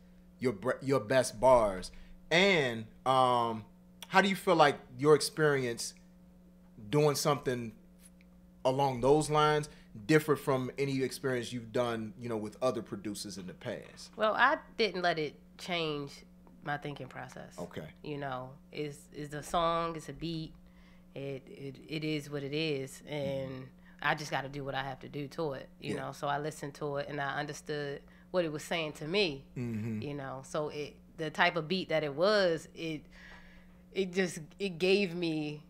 bars? And how do you feel like your experience doing something along those lines different from any experience you've done, you know, with other producers in the past? Well, I didn't let it change my thinking process. Okay. You know, it's a song, it's a beat. It is what it is, and I just got to do what I have to do to it, you know. So I listened to it, and I understood what it was saying to me, you know. So the type of beat that it was, it gave me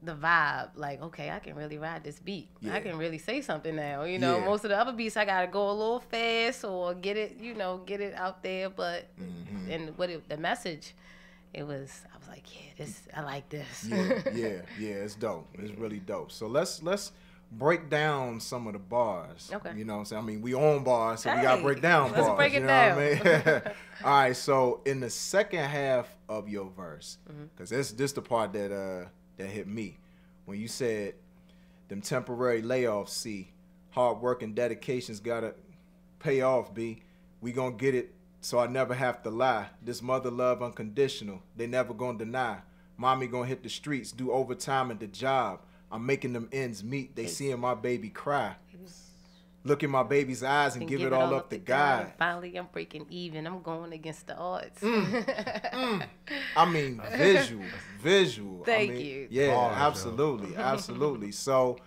the vibe, like, okay, I can really ride this beat. I can really say something now, you know. Most of the other beats I gotta go a little fast or get it out there, but and the message. I was like, I like this. It's dope. It's really dope. So let's break down some of the bars. Okay. You know what I'm saying? I mean, we own bars, so we gotta break down bars. Let's break it down. What I mean? All right, so in the second half of your verse, because this the part that hit me. When you said them temporary layoffs, see, hard work and dedication's gotta pay off, B. We gonna get it. So I never have to lie. This mother love unconditional. They never gonna deny. Mommy gonna hit the streets, do overtime at the job. I'm making them ends meet. They seeing my baby cry. Look in my baby's eyes and give it all up to God. Finally, I'm breaking even. I'm going against the odds. I mean, visual. Thank you. Yeah, absolutely. So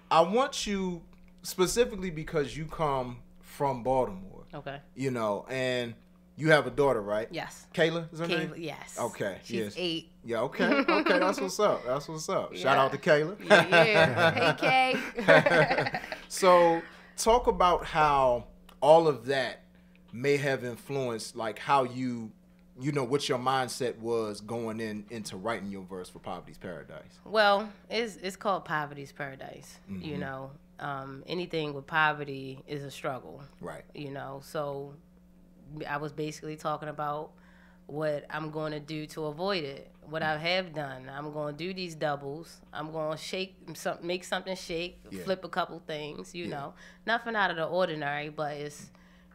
I want you, specifically because you come from Baltimore. Okay. You know, and you have a daughter, right? Yes. Kayla is her name? Yes. Okay. She's 8. Yeah, okay. That's what's up. Yeah. Shout out to Kayla. Yeah. Hey, Kay. So talk about how all of that may have influenced, like, how you know, what your mindset was going into writing your verse for Poverty's Paradise. Well, it's called Poverty's Paradise, you know. Anything with poverty is a struggle. Right. You know, so I was basically talking about what I'm going to do to avoid it, what I have done. I'm going to do these doubles. I'm going to make something shake, flip a couple things, you know. Nothing out of the ordinary, but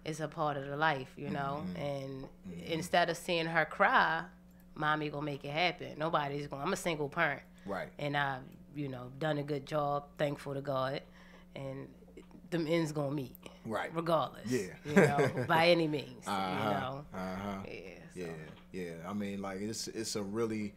it's a part of the life, you know. And instead of seeing her cry, mommy going to make it happen. I'm a single parent. Right. And I've, you know, done a good job, thankful to God. And them ends gonna meet, right? Regardless, you know, by any means, you know. Yeah. I mean, like, it's a really.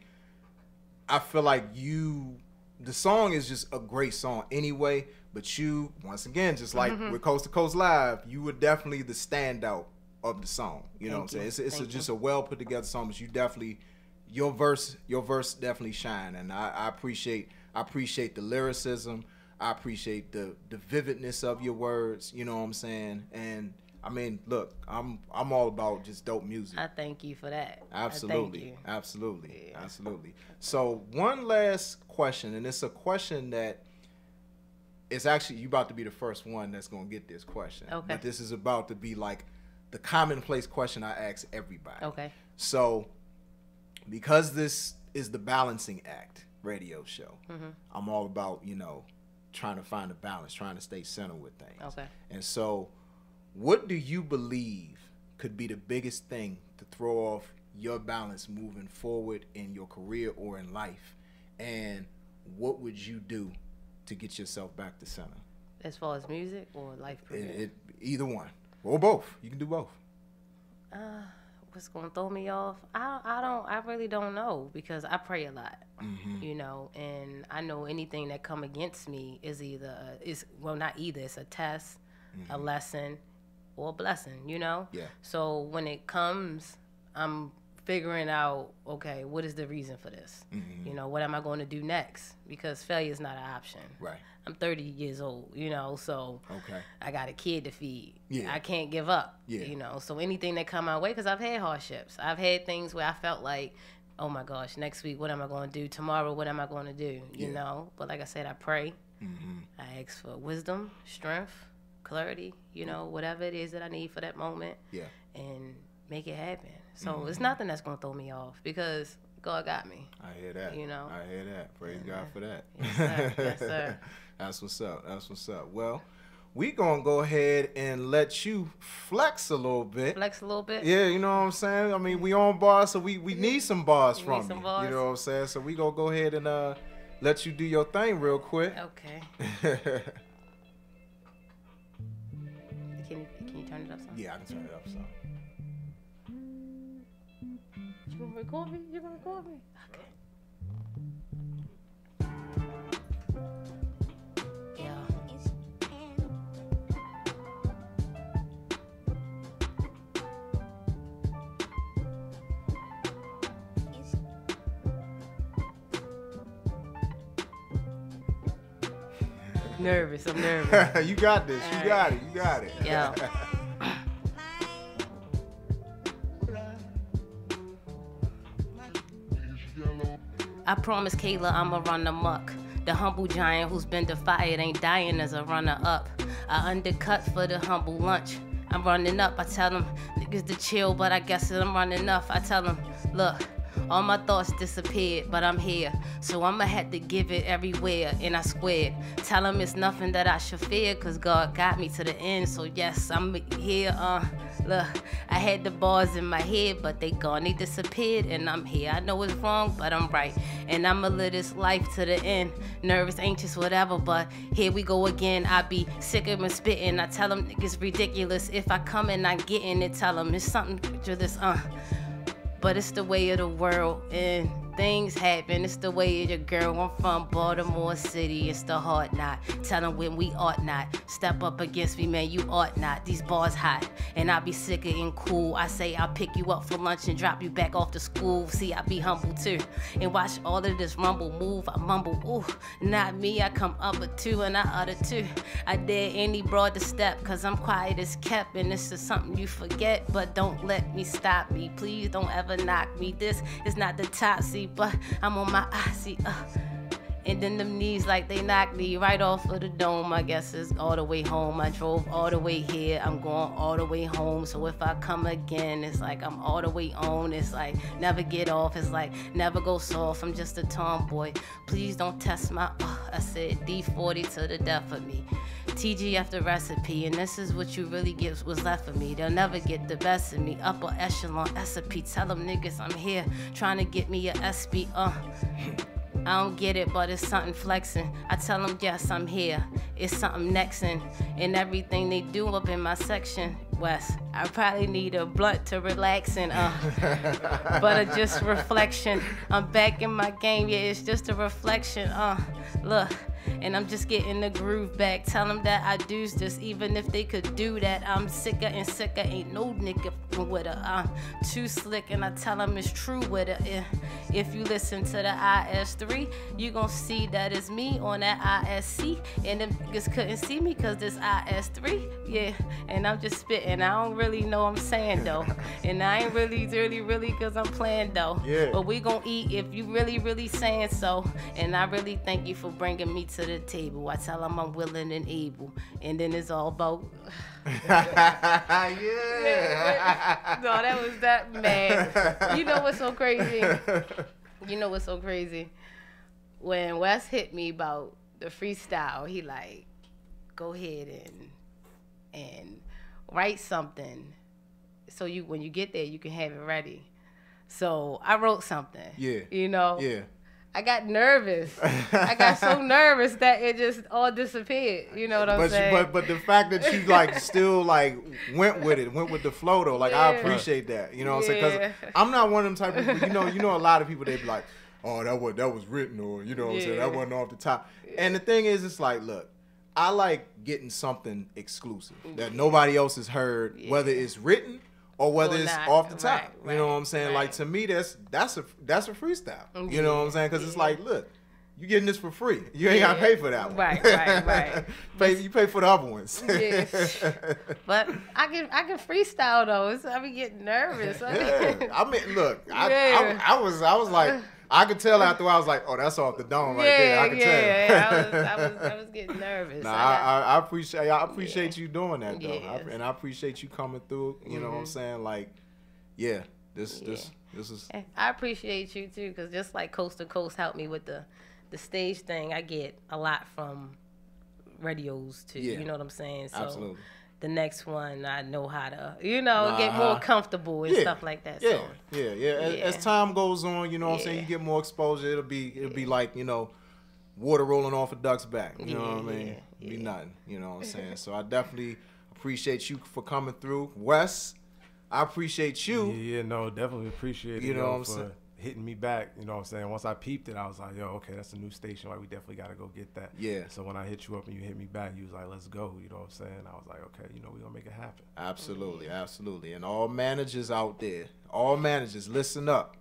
I feel like the song is just a great song anyway. But you, once again, just like with Coast to Coast Live, you were definitely the standout of the song. You know what I'm saying? It's just a well put together song. But you definitely, your verse definitely shine, and I appreciate the lyricism. I appreciate the vividness of your words, you know what I'm saying? And I mean, look, I'm all about just dope music. I thank you for that. Absolutely. So one last question, and it's a question that it's actually, you about to be the first one that's gonna get this question. Okay. But this is about to be like the commonplace question I ask everybody. Okay. So because this is the balancing act radio show, Mhm. I'm all about, trying to find a balance, trying to stay centered with things. Okay. And so, what do you believe could be the biggest thing to throw off your balance moving forward in your career or in life? And what would you do to get yourself back to center? As far as music or life period? Either one. Or both. You can do both. What's gonna throw me off? I really don't know, because I pray a lot, Mhm. and I know anything that come against me is not either. It's a test, a lesson, or a blessing. Yeah. So when it comes, I'm figuring out, okay, what is the reason for this? Mhm. What am I going to do next? Because failure is not an option. Right. I'm 30 years old, so Okay. I got a kid to feed. Yeah. I can't give up. Yeah. So anything that come my way, because I've had hardships. I've had things where I felt like, oh my gosh, next week, what am I going to do? Tomorrow, what am I going to do? Yeah. But like I said, I pray. Mhm. I ask for wisdom, strength, clarity, whatever it is that I need for that moment. Yeah. And make it happen. So Mhm. it's nothing that's going to throw me off, because God got me. I hear that. I hear that. Praise God for that. Yes, sir. Yes, sir. That's what's up. That's what's up. Well, we gonna go ahead and let you flex a little bit. Flex a little bit? Yeah, you know what I'm saying? I mean, we on bars, so we need some bars You from need some you. bars? You know what I'm saying? So we gonna go ahead and let you do your thing real quick. Okay. Can you turn it up some? Yeah, I can turn it up some. You gonna record me? You gonna record me? Okay. Yeah. Nervous. I'm nervous. You got this. You got it. You got it. Yeah. I promise Kayla I'ma run amok. The humble giant who's been defied ain't dying as a runner up. I undercut for the humble lunch. I'm running up. I tell them niggas to chill, but I guess that I'm running up. I tell them, look, all my thoughts disappeared, but I'm here. So I'ma have to give it everywhere, and I squared. Tell them it's nothing that I should fear, cause God got me to the end. So yes, I'm here. Look, I had the bars in my head, but they gone, they disappeared, and I'm here. I know it's wrong, but I'm right. And I'ma live this life to the end. Nervous, anxious, whatever, but here we go again. I be sick of them spitting. I tell them niggas ridiculous. If I come and I'm getting it, tell them it's something to this, But it's the way of the world, and things happen. It's the way of the girl. I'm from Baltimore City. It's the hard knot. Tell them when we ought not. Step up against me, man, you ought not. These bars hot, and I be sicker and cool. I say I'll pick you up for lunch and drop you back off to school. See, I be humble too. And watch all of this rumble move. I mumble, ooh, not me. I come up with two and I utter two. I dare any broad to step, cause I'm quiet as kept. And this is something you forget, but don't let me stop me. Please don't ever knock me. This is not the top seat, but I'm on my see, and then them knees like they knocked me right off of the dome. I guess it's all the way home. I drove all the way here. I'm going all the way home. So if I come again, it's like I'm all the way on. It's like never get off. It's like never go soft. I'm just a tomboy. Please don't test my. I said D40 to the death of me. TGF the recipe, and this is what you really get what's left of me. They'll never get the best of me. Upper echelon SP. Tell them niggas I'm here trying to get me a SP. I don't get it, but it's something flexing. I tell them, yes, I'm here. It's something nexting. And everything they do up in my section, West, I probably need a blunt to relax and, but it's just reflection. I'm back in my game, yeah, it's just a reflection, look. And I'm just getting the groove back. Tell them that I do this, even if they could do that. I'm sicker and sicker, ain't no nigga with her. I'm too slick, and I tell them it's true with her. If you listen to the IS3, you gon' see that it's me on that ISC. And them niggas couldn't see me cause this IS3, yeah. And I'm just spitting. I don't really know what I'm saying though. And I ain't really cause I'm playing though. Yeah. But we gon' eat if you really saying so. And I really thank you for bringing me to the table. I tell them I'm willing and able. And then it's all about... Yeah. No, that was that, man. You know what's so crazy? When Wes hit me about the freestyle, he like, go ahead and write something so when you get there, you can have it ready. So I wrote something. Yeah. You know? Yeah. I got nervous. I got so nervous that it just all disappeared. You know what I'm saying? But the fact that you like still like went with the flow though, like I appreciate that. You know what I'm saying? Because I'm not one of them type of people. You know a lot of people, they be like, oh, that was written, or you know what I'm saying, that wasn't off the top. And the thing is, it's like, look, I like getting something exclusive that nobody else has heard, whether it's written or whether it's off the top. You know what I'm saying? Like, to me, that's a freestyle. You know what I'm saying? Because it's like, look, you getting this for free. You ain't got to pay for that one. Right. You pay for the other ones. Yeah. But I can freestyle though. I be getting nervous. Yeah. I mean, look, I was like, I could tell after a while, I was like, oh, that's off the dome right there. I could tell. I was getting nervous. Nah, I appreciate you doing that though, and I appreciate you coming through. You know what I'm saying? Like, this is. I appreciate you too, because just like Coast to Coast helped me with the stage thing, I get a lot from radios too. You know what I'm saying? So absolutely. The next one, I know how to, get more comfortable and stuff like that. As time goes on, you know what I'm saying, you get more exposure. It'll be like, water rolling off a duck's back. You know what I mean? Be nothing. You know what I'm saying? So I definitely appreciate you for coming through. Wes, I appreciate you. Yeah, no, definitely appreciate it. You know what I'm saying? Hitting me back, you know what I'm saying? Once I peeped it, I was like, yo, okay, that's a new station. Like, we definitely got to go get that. Yeah. So when I hit you up and you hit me back, you was like, let's go. You know what I'm saying? I was like, okay, we're going to make it happen. Absolutely. And all managers out there, listen up.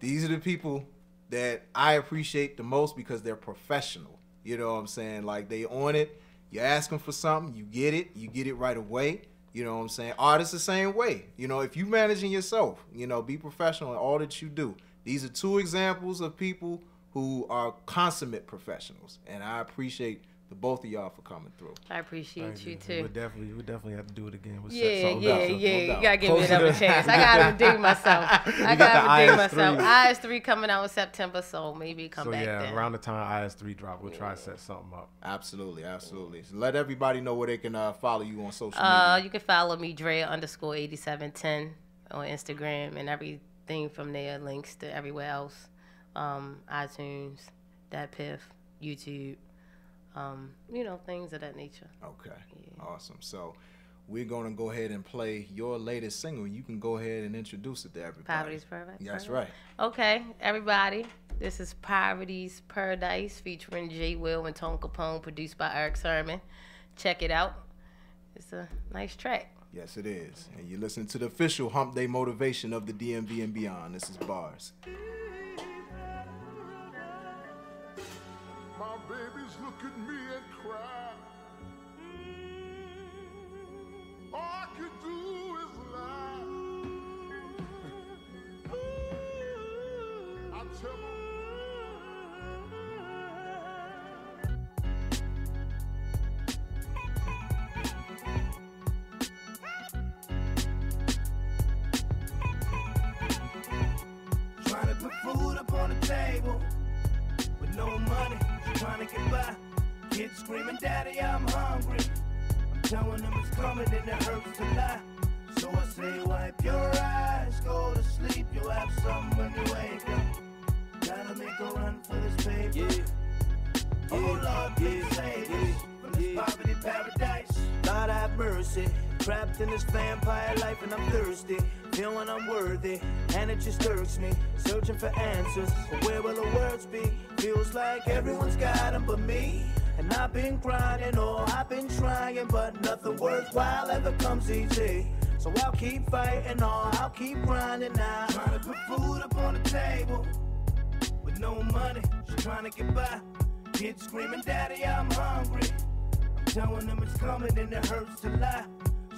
These are the people that I appreciate the most because they're professional. You know what I'm saying? Like, they on it. You're asking for something. You get it right away. You know what I'm saying? Artists the same way. If you managing yourself, be professional in all that you do. These are two examples of people who are consummate professionals, and I appreciate the both of y'all for coming through. I appreciate you too. We definitely have to do it again. Yeah. You gotta give me another chance. I gotta redeem myself. IS3 coming out in September, so maybe come back then. Around the time IS3 drop, we'll try to set something up. Absolutely. So let everybody know where they can follow you on social media. You can follow me, Drea _8710 on Instagram, and everything from there links to everywhere else. iTunes, DatPiff, YouTube. Things of that nature. Okay. Yeah. Awesome. So we're going to go ahead and play your latest single. You can go ahead and introduce it to everybody. Poverty's Paradise. That's right. Okay, everybody. This is Poverty's Paradise featuring J. Will and Tone Capone, produced by Eric Sermon. Check it out. It's a nice track. Yes, it is. And you're listening to the official Hump Day motivation of the DMV and beyond. This is Bars. My babies look at me and cry. All I could do is lie. I tell them. Trying to put food up on the table with no money. Trying to get by, kids screaming, Daddy, I'm hungry. I'm telling them it's coming and it hurts to lie. So I say, wipe your eyes, go to sleep. You'll have something when you wake up. Gotta make a run for this paper. Oh Lord, please save us from this poverty paradise. Lord have mercy, trapped in this vampire life and I'm thirsty. Feeling unworthy, and it just irks me. Searching for answers, but where will the words be? Feels like everyone's got them but me. And I've been grinding, I've been trying, but nothing worthwhile ever comes easy. So I'll keep fighting, I'll keep grinding now. Trying to put food up on the table with no money, just trying to get by. Kids screaming, Daddy, I'm hungry. I'm telling them it's coming and it hurts to lie.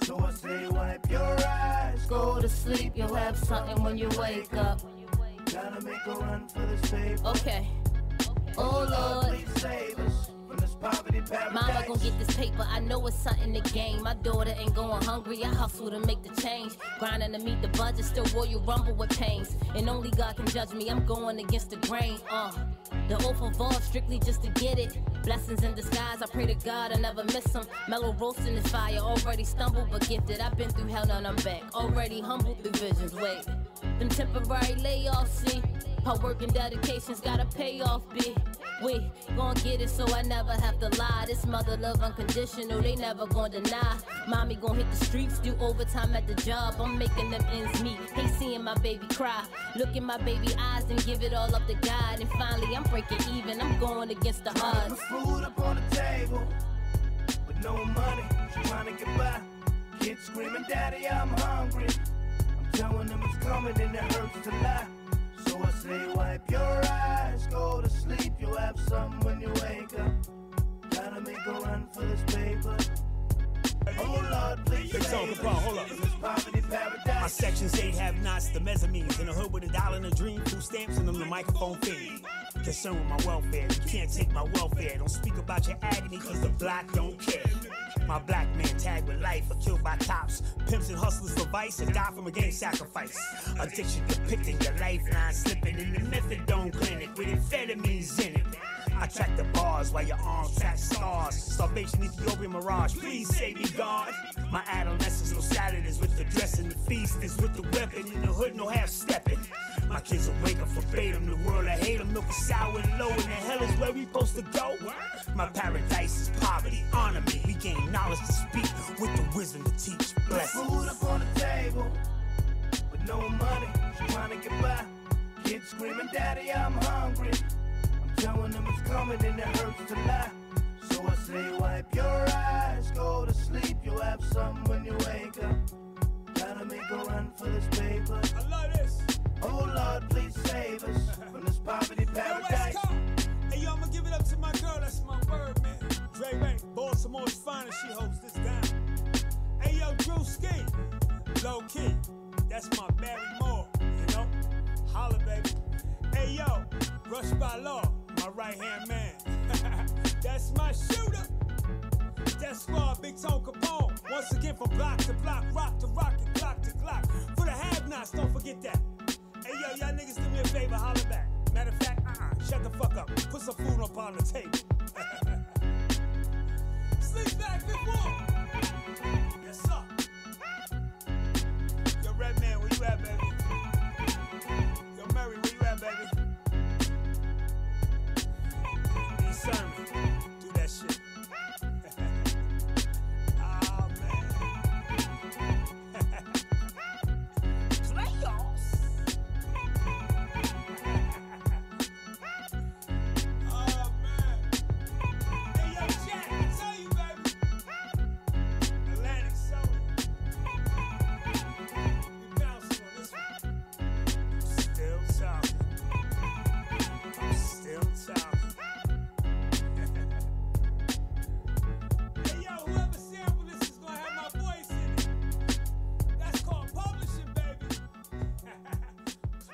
So I say, wipe your eyes, go to sleep. You'll have something when you wake up. Gotta make a run for this paper. Okay. Oh Lord, please save us from this poverty paradise. Mama gon' get this paper, I know it's something to gain. My daughter ain't going hungry, I hustle to make the change. Grinding to meet the budget, still Royal Rumble with pains. And only God can judge me, I'm going against the grain. The oath of all, strictly just to get it. Blessings in disguise, I pray to God I never miss them. Mellow roasting this fire, already stumbled but gifted. I've been through hell, now I'm back, already humbled through visions. Wait, them temporary layoffs, see? Hard work and dedication's gotta pay off, B. We gon' get it so I never have to lie. This mother love unconditional, they never gon' deny. Mommy gon' hit the streets, do overtime at the job. I'm making them ends meet. Hate seeing my baby cry. Look in my baby eyes and give it all up to God. And finally I'm breaking even, I'm going against the odds. Food up on the table with no money, trying to get by. Kids screaming, Daddy, I'm hungry. I'm telling them it's coming and it hurts to lie. So I say, wipe your eyes, go to sleep. You'll have some when you wake up. Gotta make a run for this paper. Oh Lord, please save us hold up. from this poverty paradise. My sections 8 have nots, the mezzanines. In the hood with $1 and a dream, food stamps and them the microphone fade. Concerned with my welfare, you can't take my welfare. Don't speak about your agony, cause the black don't care. My black man tagged with life or killed by cops. Pimps and hustlers for vice and die from a gang sacrifice. Addiction depicting your lifeline slipping in the methadone clinic with amphetamines in it. I track the bars while your arms track stars. Starvation, Ethiopian mirage, please save me, God. My adolescence, no Saturdays with the dress and the feast is with the weapon. In the hood, no half-stepping. My kids will wake up verbatim. The world I hate them, milk is sour and low. And the hell is where we supposed to go? My paradise is poverty, honor me. We gain knowledge to speak with the wisdom to teach. Bless us. Food up on the table with no money, trying to get by. Kids screaming, Daddy, I'm hungry. I'm telling them it's coming and it hurts to lie. So I say, wipe your eyes, go to sleep. You'll have some when you wake up. Gotta make a run for this paper. I love this. Oh Lord, please save us from this poverty paradise. Hey yo, I'ma give it up to my girl, that's my word, man. Dre Ray, Baltimore's finest, she holds this down. Hey yo, Drew Ski, low key, that's my Barry Moore, you know? Holla, baby. Hey yo, Rush by Law, my right hand man. That's my shooter. That's Squad, Big Tone Capone. Once again from block to block, rock to rock, and clock to clock. For the have-nots, don't forget that. Hey yo, y'all niggas do me a favor, holla back. Matter of fact, shut the fuck up. Put some food up on the table. Sleep back, big boy. Yes, sir. Yo, Red Man, where you at, baby? Yo, Murray, where you at, baby? E. Sermon, do that shit. Oh, man. Playoffs.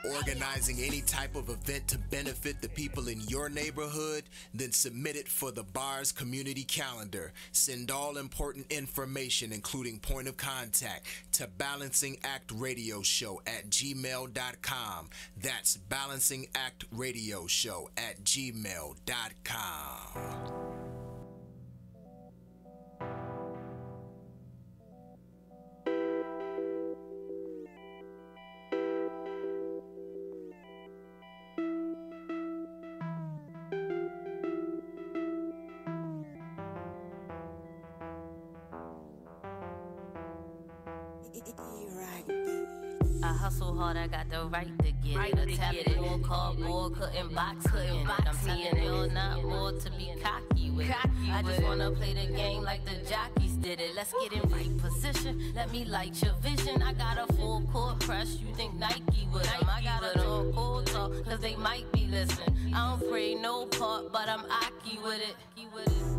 Organizing any type of event to benefit the people in your neighborhood? Then submit it for the bar's community calendar. Send all important information, including point of contact, to Balancing Act Radio Show at gmail.com. That's Balancing Act Radio Show at gmail.com. I hustle hard, I got the right to get it. A tablet on cardboard, couldn't box it. I'm telling y'all not more to be cocky with it. I just wanna play the game like the jockeys did it. Let's get in right position, let me light your vision. I got a full court press, you think Nike with them. I got a talk, cold talk, cause they might be listening. I don't pray no part, but I'm Aki with it.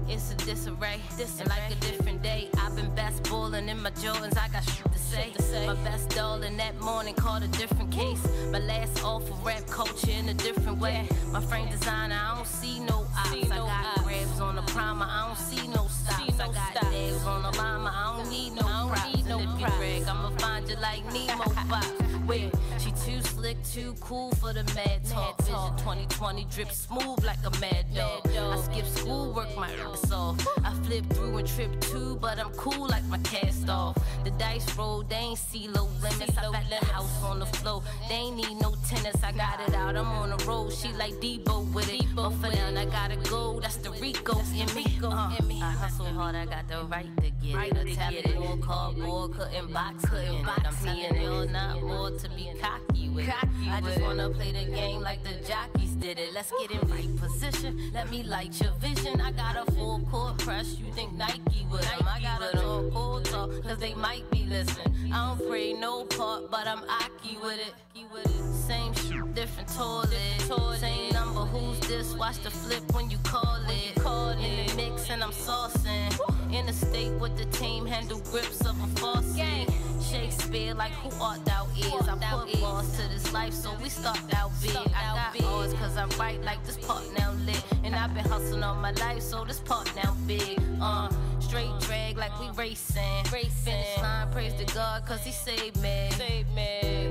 It's a disarray, and like a different day. I've been best ballin' in my Jordans, I got shit to say. My best darling that morning called a different case. My last offer rap culture in a different way. My frame designer, I don't see no ops. I got grabs on the primer, I don't see no stops. I got dabs on the llama, I don't need no props. And if you drag, I'ma find you like Nemo vibes. Wait, she too slick, too cool for the mad talk. Vision 2020 drip smooth like a mad dog. I skip school, work my ass off. I flip through and trip too, but I'm cool like my cast off. The dice roll, they ain't see low limits. I got the house on the floor, they ain't need no tennis. I got it out, I'm on the road. She like Debo with it. But for now, I gotta go. That's the Rico in me. I hustle hard, I got the right to get it. A tablet on cardboard, couldn't box it. I'm telling you, not more to be cocky with it. I just wanna play the game like the jockeys did it. Let's get in right position. Let me light your vision. I got a full court press. You think Nike with them? I got a talk, cold talk, cause they might be listening. I don't pray no part, but I'm Aki with it. Same shit, different toilet. Same number, who's this? Watch the flip when you call it. In the mix and I'm saucing. In the state with the team, handle grips of a faucet. Shakespeare like who art thou is. I put balls to this life, so we start out big. I got odds cause I write like this part now lit. And I've been hustling all my life, so this part now big. Straight drag like we racing. Finish line, praise to God cause he saved me.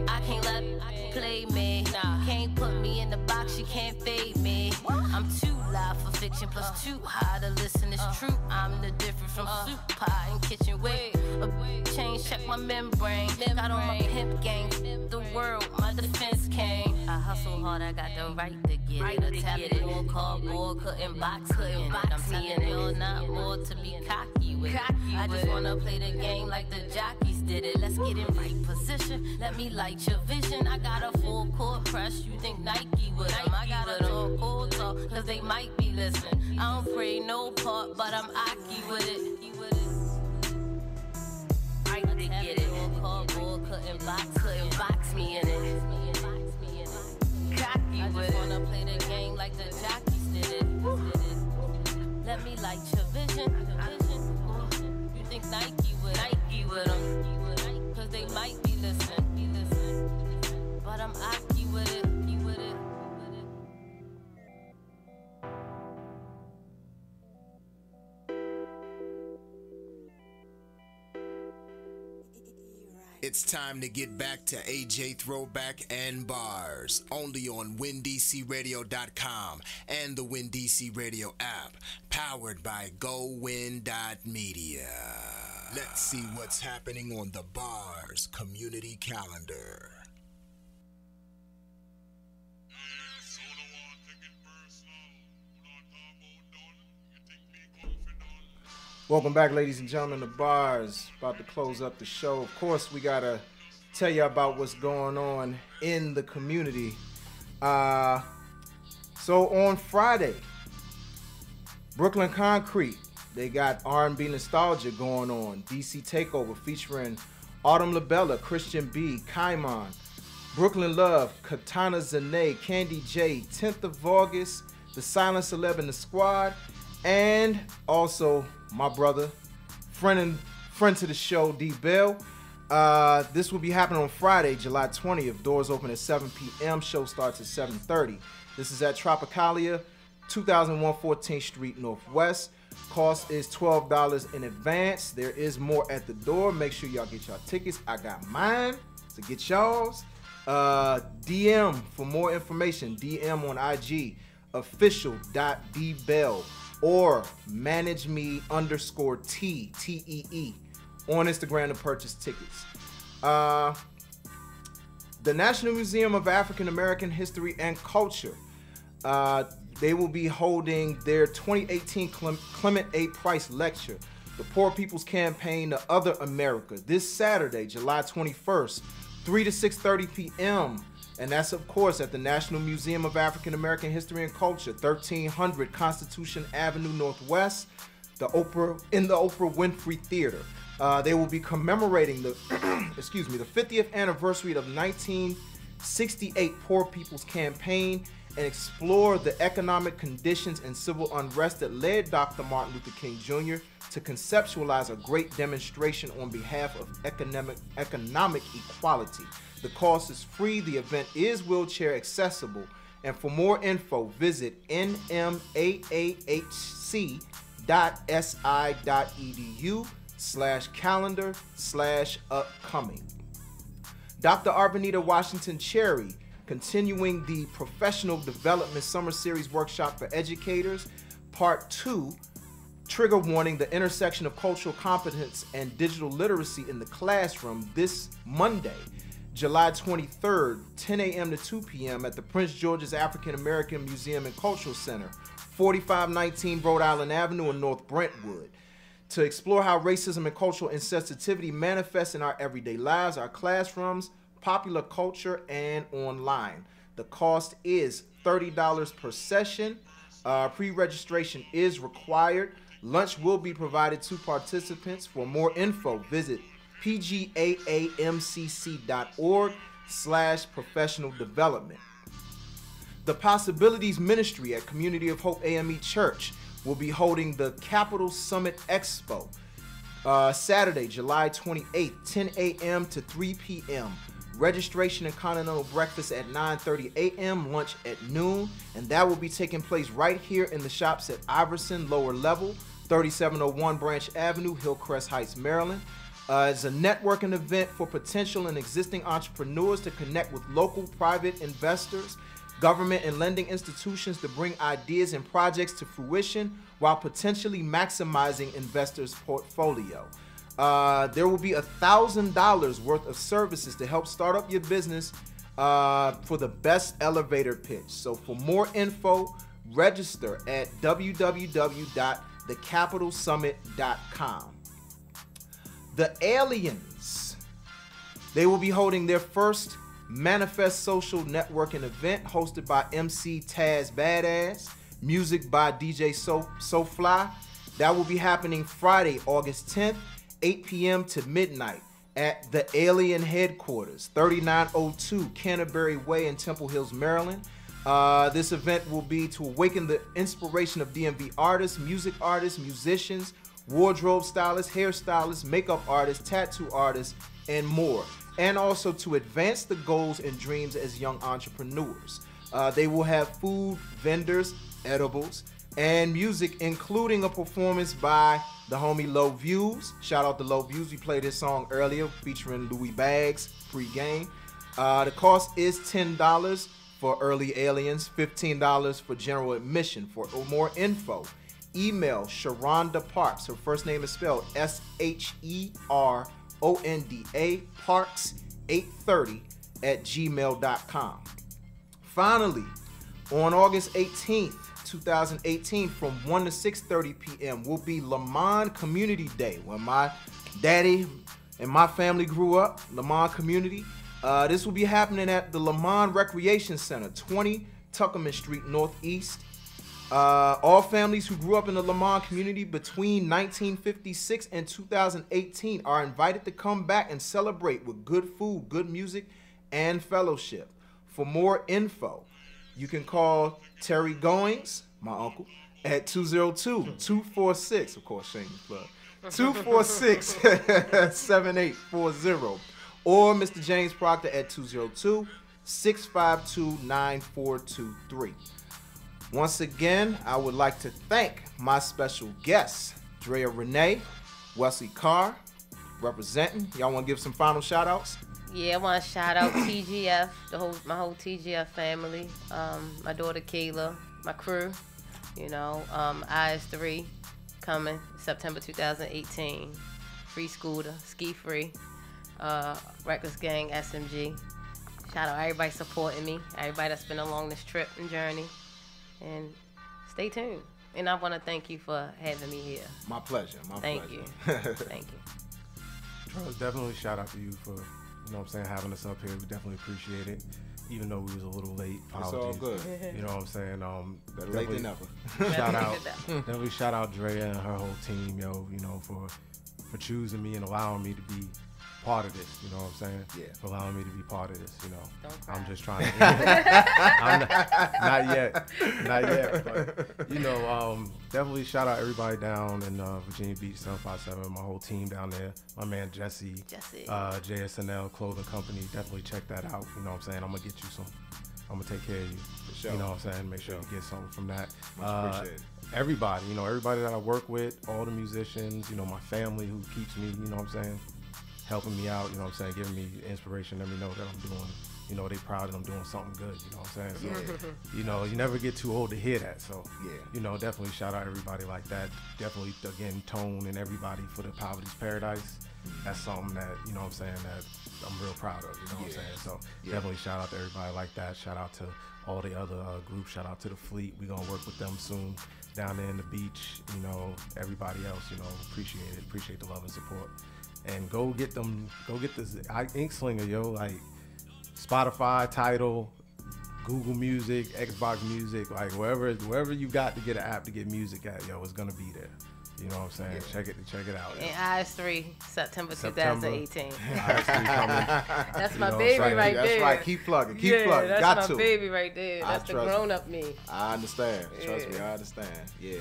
I can't let play me. Can't put me in the box, you can't fade me. I'm too live for fiction, plus too high to listen. It's true, I'm the difference from soup pie and kitchen. Wait, a change, check my membrane. Got on my pimp game, the world, my defense came. I hustle hard, I got the right to get it. A tablet on cardboard, couldn't box it. I'm telling you, not more to be cocky with it. I just wanna play the game like the jockeys did it. Let's get in right position, let me light your vision. I got a full court press, you think Nike with them? I got a talk, cold talk, cause they might be listening. I don't pray no part, but I'm Aki with it. Right to get it. Cardboard, couldn't box me in it. Cocky with it. I just wanna play the game like the jockeys did it. Let me light your vision. You think Nike with them? Cause they might be listening. But I'm Aki with it. It's time to get back to AJ Throwback and Bars, only on WinDCRadio.com and the WinDC Radio app, powered by GoWin.media. Let's see what's happening on the Bars community calendar. Welcome back, ladies and gentlemen. The Bars about to close up the show. Of course, we gotta tell you about what's going on in the community. So on Friday, Brooklyn Concrete, they got R&B nostalgia going on. DC Takeover featuring Autumn LaBella, Christian B, Kaimon, Brooklyn Love, Katana Zane, Candy J, 10th of August, The Silent Celeb and the Squad, and also my brother, friend to the show, D Bell. This will be happening on Friday, July 20th. Doors open at 7 p.m. Show starts at 7:30. This is at Tropicalia, 2001 14th Street Northwest. Cost is $12 in advance. There is more at the door. Make sure y'all get y'all tickets. I got mine, so get y'all's. DM for more information. DM on IG, official.dbell. or manageme_T, T-E-E, on Instagram to purchase tickets. The National Museum of African American History and Culture, they will be holding their 2018 Clement A. Price Lecture, The Poor People's Campaign to Other America, this Saturday, July 21st, 3 to 6:30 p.m., and that's, of course, at the National Museum of African American History and Culture, 1300 Constitution Avenue Northwest, in the Oprah Winfrey Theater. They will be commemorating the, the 50th anniversary of 1968 Poor People's Campaign and explore the economic conditions and civil unrest that led Dr. Martin Luther King Jr. to conceptualize a great demonstration on behalf of economic equality. The cost is free. The event is wheelchair accessible. And for more info, visit nmaahc.si.edu/calendar/upcoming. Dr. Arbenita Washington Cherry, continuing the Professional Development Summer Series Workshop for Educators, Part 2, Trigger Warning, the intersection of cultural competence and digital literacy in the classroom, this Monday, July 23rd, 10 a.m. to 2 p.m. at the Prince George's African American Museum and Cultural Center, 4519 Rhode Island Avenue in North Brentwood. To explore how racism and cultural insensitivity manifests in our everyday lives, our classrooms, popular culture, and online. The cost is $30 per session. Pre-registration is required. Lunch will be provided to participants. For more info, visit pgaamcc.org/professional development. The Possibilities Ministry at Community of Hope AME Church will be holding the Capital Summit Expo Saturday, July 28th, 10 a.m. to 3 p.m. Registration and continental breakfast at 9:30 a.m., lunch at noon, and that will be taking place right here in the shops at Iverson Lower Level, 3701 Branch Avenue, Hillcrest Heights, Maryland. It's a networking event for potential and existing entrepreneurs to connect with local private investors, government and lending institutions to bring ideas and projects to fruition while potentially maximizing investors' portfolio. There will be $1,000 worth of services to help start up your business for the best elevator pitch. So for more info, register at www.thecapitalsummit.com. The Aliens, they will be holding their first Manifest Social Networking event hosted by MC Taz Badass, music by DJ SoFly. That will be happening Friday, August 10th, 8 p.m. to midnight at the Alien Headquarters, 3902 Canterbury Way in Temple Hills, Maryland. This event will be to awaken the inspiration of DMV artists, music artists, musicians, wardrobe stylists, hairstylists, makeup artists, tattoo artists, and more. And also to advance the goals and dreams as young entrepreneurs. They will have food, vendors, edibles, and music, including a performance by the homie Low Views. Shout out to Low Views. We played his song earlier featuring Louis Bags, pre-game. The cost is $10 for early aliens, $15 for general admission. For more info, email Sharonda Parks. Her first name is spelled SHERONDA Parks830@gmail.com. Finally, on August 18th, 2018, from 1 to 6:30 p.m. will be Lamont Community Day, where my daddy and my family grew up, Lamont Community. This will be happening at the Lamont Recreation Center, 20 Tuckerman Street Northeast. All families who grew up in the Lamont community between 1956 and 2018 are invited to come back and celebrate with good food, good music, and fellowship. For more info, you can call Terry Goings, my uncle, at 202-246, of course, shameless plug, 246-7840, or Mr. James Proctor at 202-652-9423. Once again, I would like to thank my special guests, Drea Renee, Wesley Carr, representing. Y'all want to give some final shout outs? Yeah, I want to shout out TGF, my whole TGF family, my daughter Kayla, my crew, IS3 coming September 2018, Free Scooter, Ski Free, Reckless Gang, SMG. Shout out everybody supporting me, everybody that's been along this trip and journey. And stay tuned. And I want to thank you for having me here. My pleasure. Thank you. Thank you. Charles, definitely shout out to you for, having us up here. We definitely appreciate it. Even though we was a little late. Apologies. It's all good. You know what I'm saying? Better late than never. Definitely shout out Drea and her whole team, for choosing me and allowing me to be part of this. You know what I'm saying? Yeah. For allowing me to be part of this. You know, Don't cry. I'm just trying to. I'm not yet. But you know, definitely shout out everybody down in Virginia Beach 757. My whole team down there. My man Jesse. JSNL Clothing Company. Definitely check that out. You know what I'm saying? I'm gonna get you some. I'm gonna take care of you. For sure. You know what I'm saying? Make sure you get something from that. Much appreciated. Everybody, you know, everybody that I work with, all the musicians, you know, my family who keeps me, you know what I'm saying, helping me out, you know what I'm saying, giving me inspiration, let me know that I'm doing, you know, they proud that I'm doing something good, you know what I'm saying? So, you know, you never get too old to hear that. So, you know, definitely shout out everybody like that. Definitely, again, Tone and everybody for the Poverty's Paradise. That's something that, you know what I'm saying, that I'm real proud of, you know what I'm saying? So, definitely shout out to everybody like that. Shout out to all the other groups. Shout out to the Fleet. We're going to work with them soon down there in the beach. You know, everybody else, you know, appreciate it. Appreciate the love and support. And go get them, go get this Ink Slinger, yo, like Spotify, Tidal, Google Music, Xbox Music, like wherever you got to get an app to get music at, yo, it's going to be there. You know what I'm saying? Check it out. And IS3, September 2018. IS3 coming. That's my baby right there. That's right. Keep plugging. Keep plugging. That's Got my to. baby right there. That's the grown-up me. I understand. Trust me, I understand. Yeah.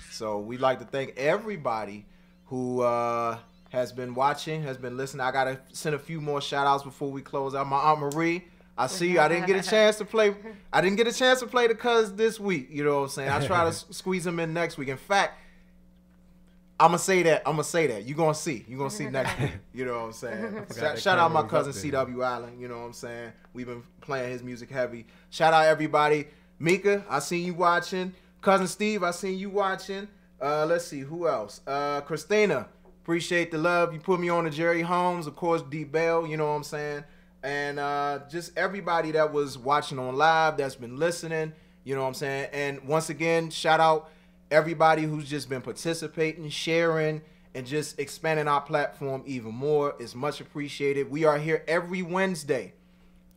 So we'd like to thank everybody who has been watching, has been listening. I got to send a few more shout-outs before we close out. My Aunt Marie, I see you. I didn't get a chance to play. I didn't get a chance to play the Cuz this week. You know what I'm saying? I try to squeeze them in next week. In fact, I'm gonna say that. You're gonna see next week. You know what I'm saying? Shout out my cousin CW Allen. You know what I'm saying? We've been playing his music heavy. Shout out everybody. Mika, I seen you watching. Cousin Steve, I seen you watching. Let's see, who else? Christina, appreciate the love. You put me on to Jerry Holmes, of course, D Bell, you know what I'm saying? And just everybody that was watching on live, that's been listening, you know what I'm saying? And once again, shout out everybody who's just been participating, sharing, and just expanding our platform even more. It's much appreciated. We are here every Wednesday,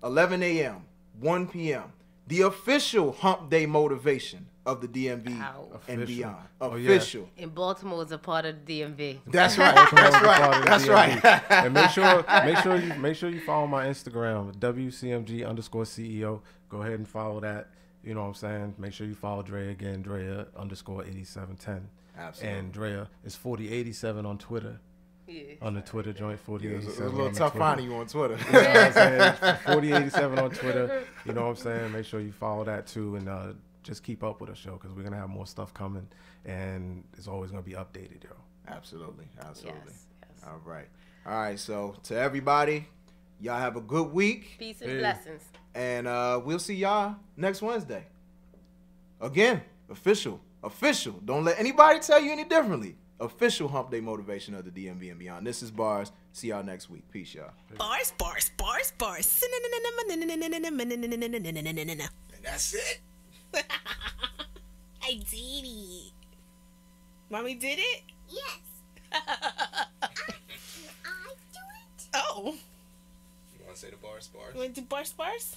11 a.m., 1 p.m. The official Hump Day motivation of the DMV and beyond. Official. And Baltimore is a part of the DMV. That's right. That's right. And make sure you follow my Instagram, WCMG_CEO. Go ahead and follow that. You know what I'm saying? Make sure you follow Drea again, Drea_8710. Absolutely. And Drea is 4087 on Twitter. Yeah. On the Twitter joint, 4087. It's a little tough finding you on Twitter. You know what I'm saying? 4087 on Twitter. You know what I'm saying? Make sure you follow that too, and just keep up with the show because we're gonna have more stuff coming, and it's always gonna be updated, yo. Absolutely. Yes. All right. So to everybody, y'all have a good week. Peace and blessings. And we'll see y'all next Wednesday. Again, official. Don't let anybody tell you any differently. Official Hump Day motivation of the DMV and beyond. This is Bars. See y'all next week. Peace, y'all. Bars. And that's it. I did it. Mommy did it? Yes. I do it. Oh. You want to say the bars? You want to do bars? Bars.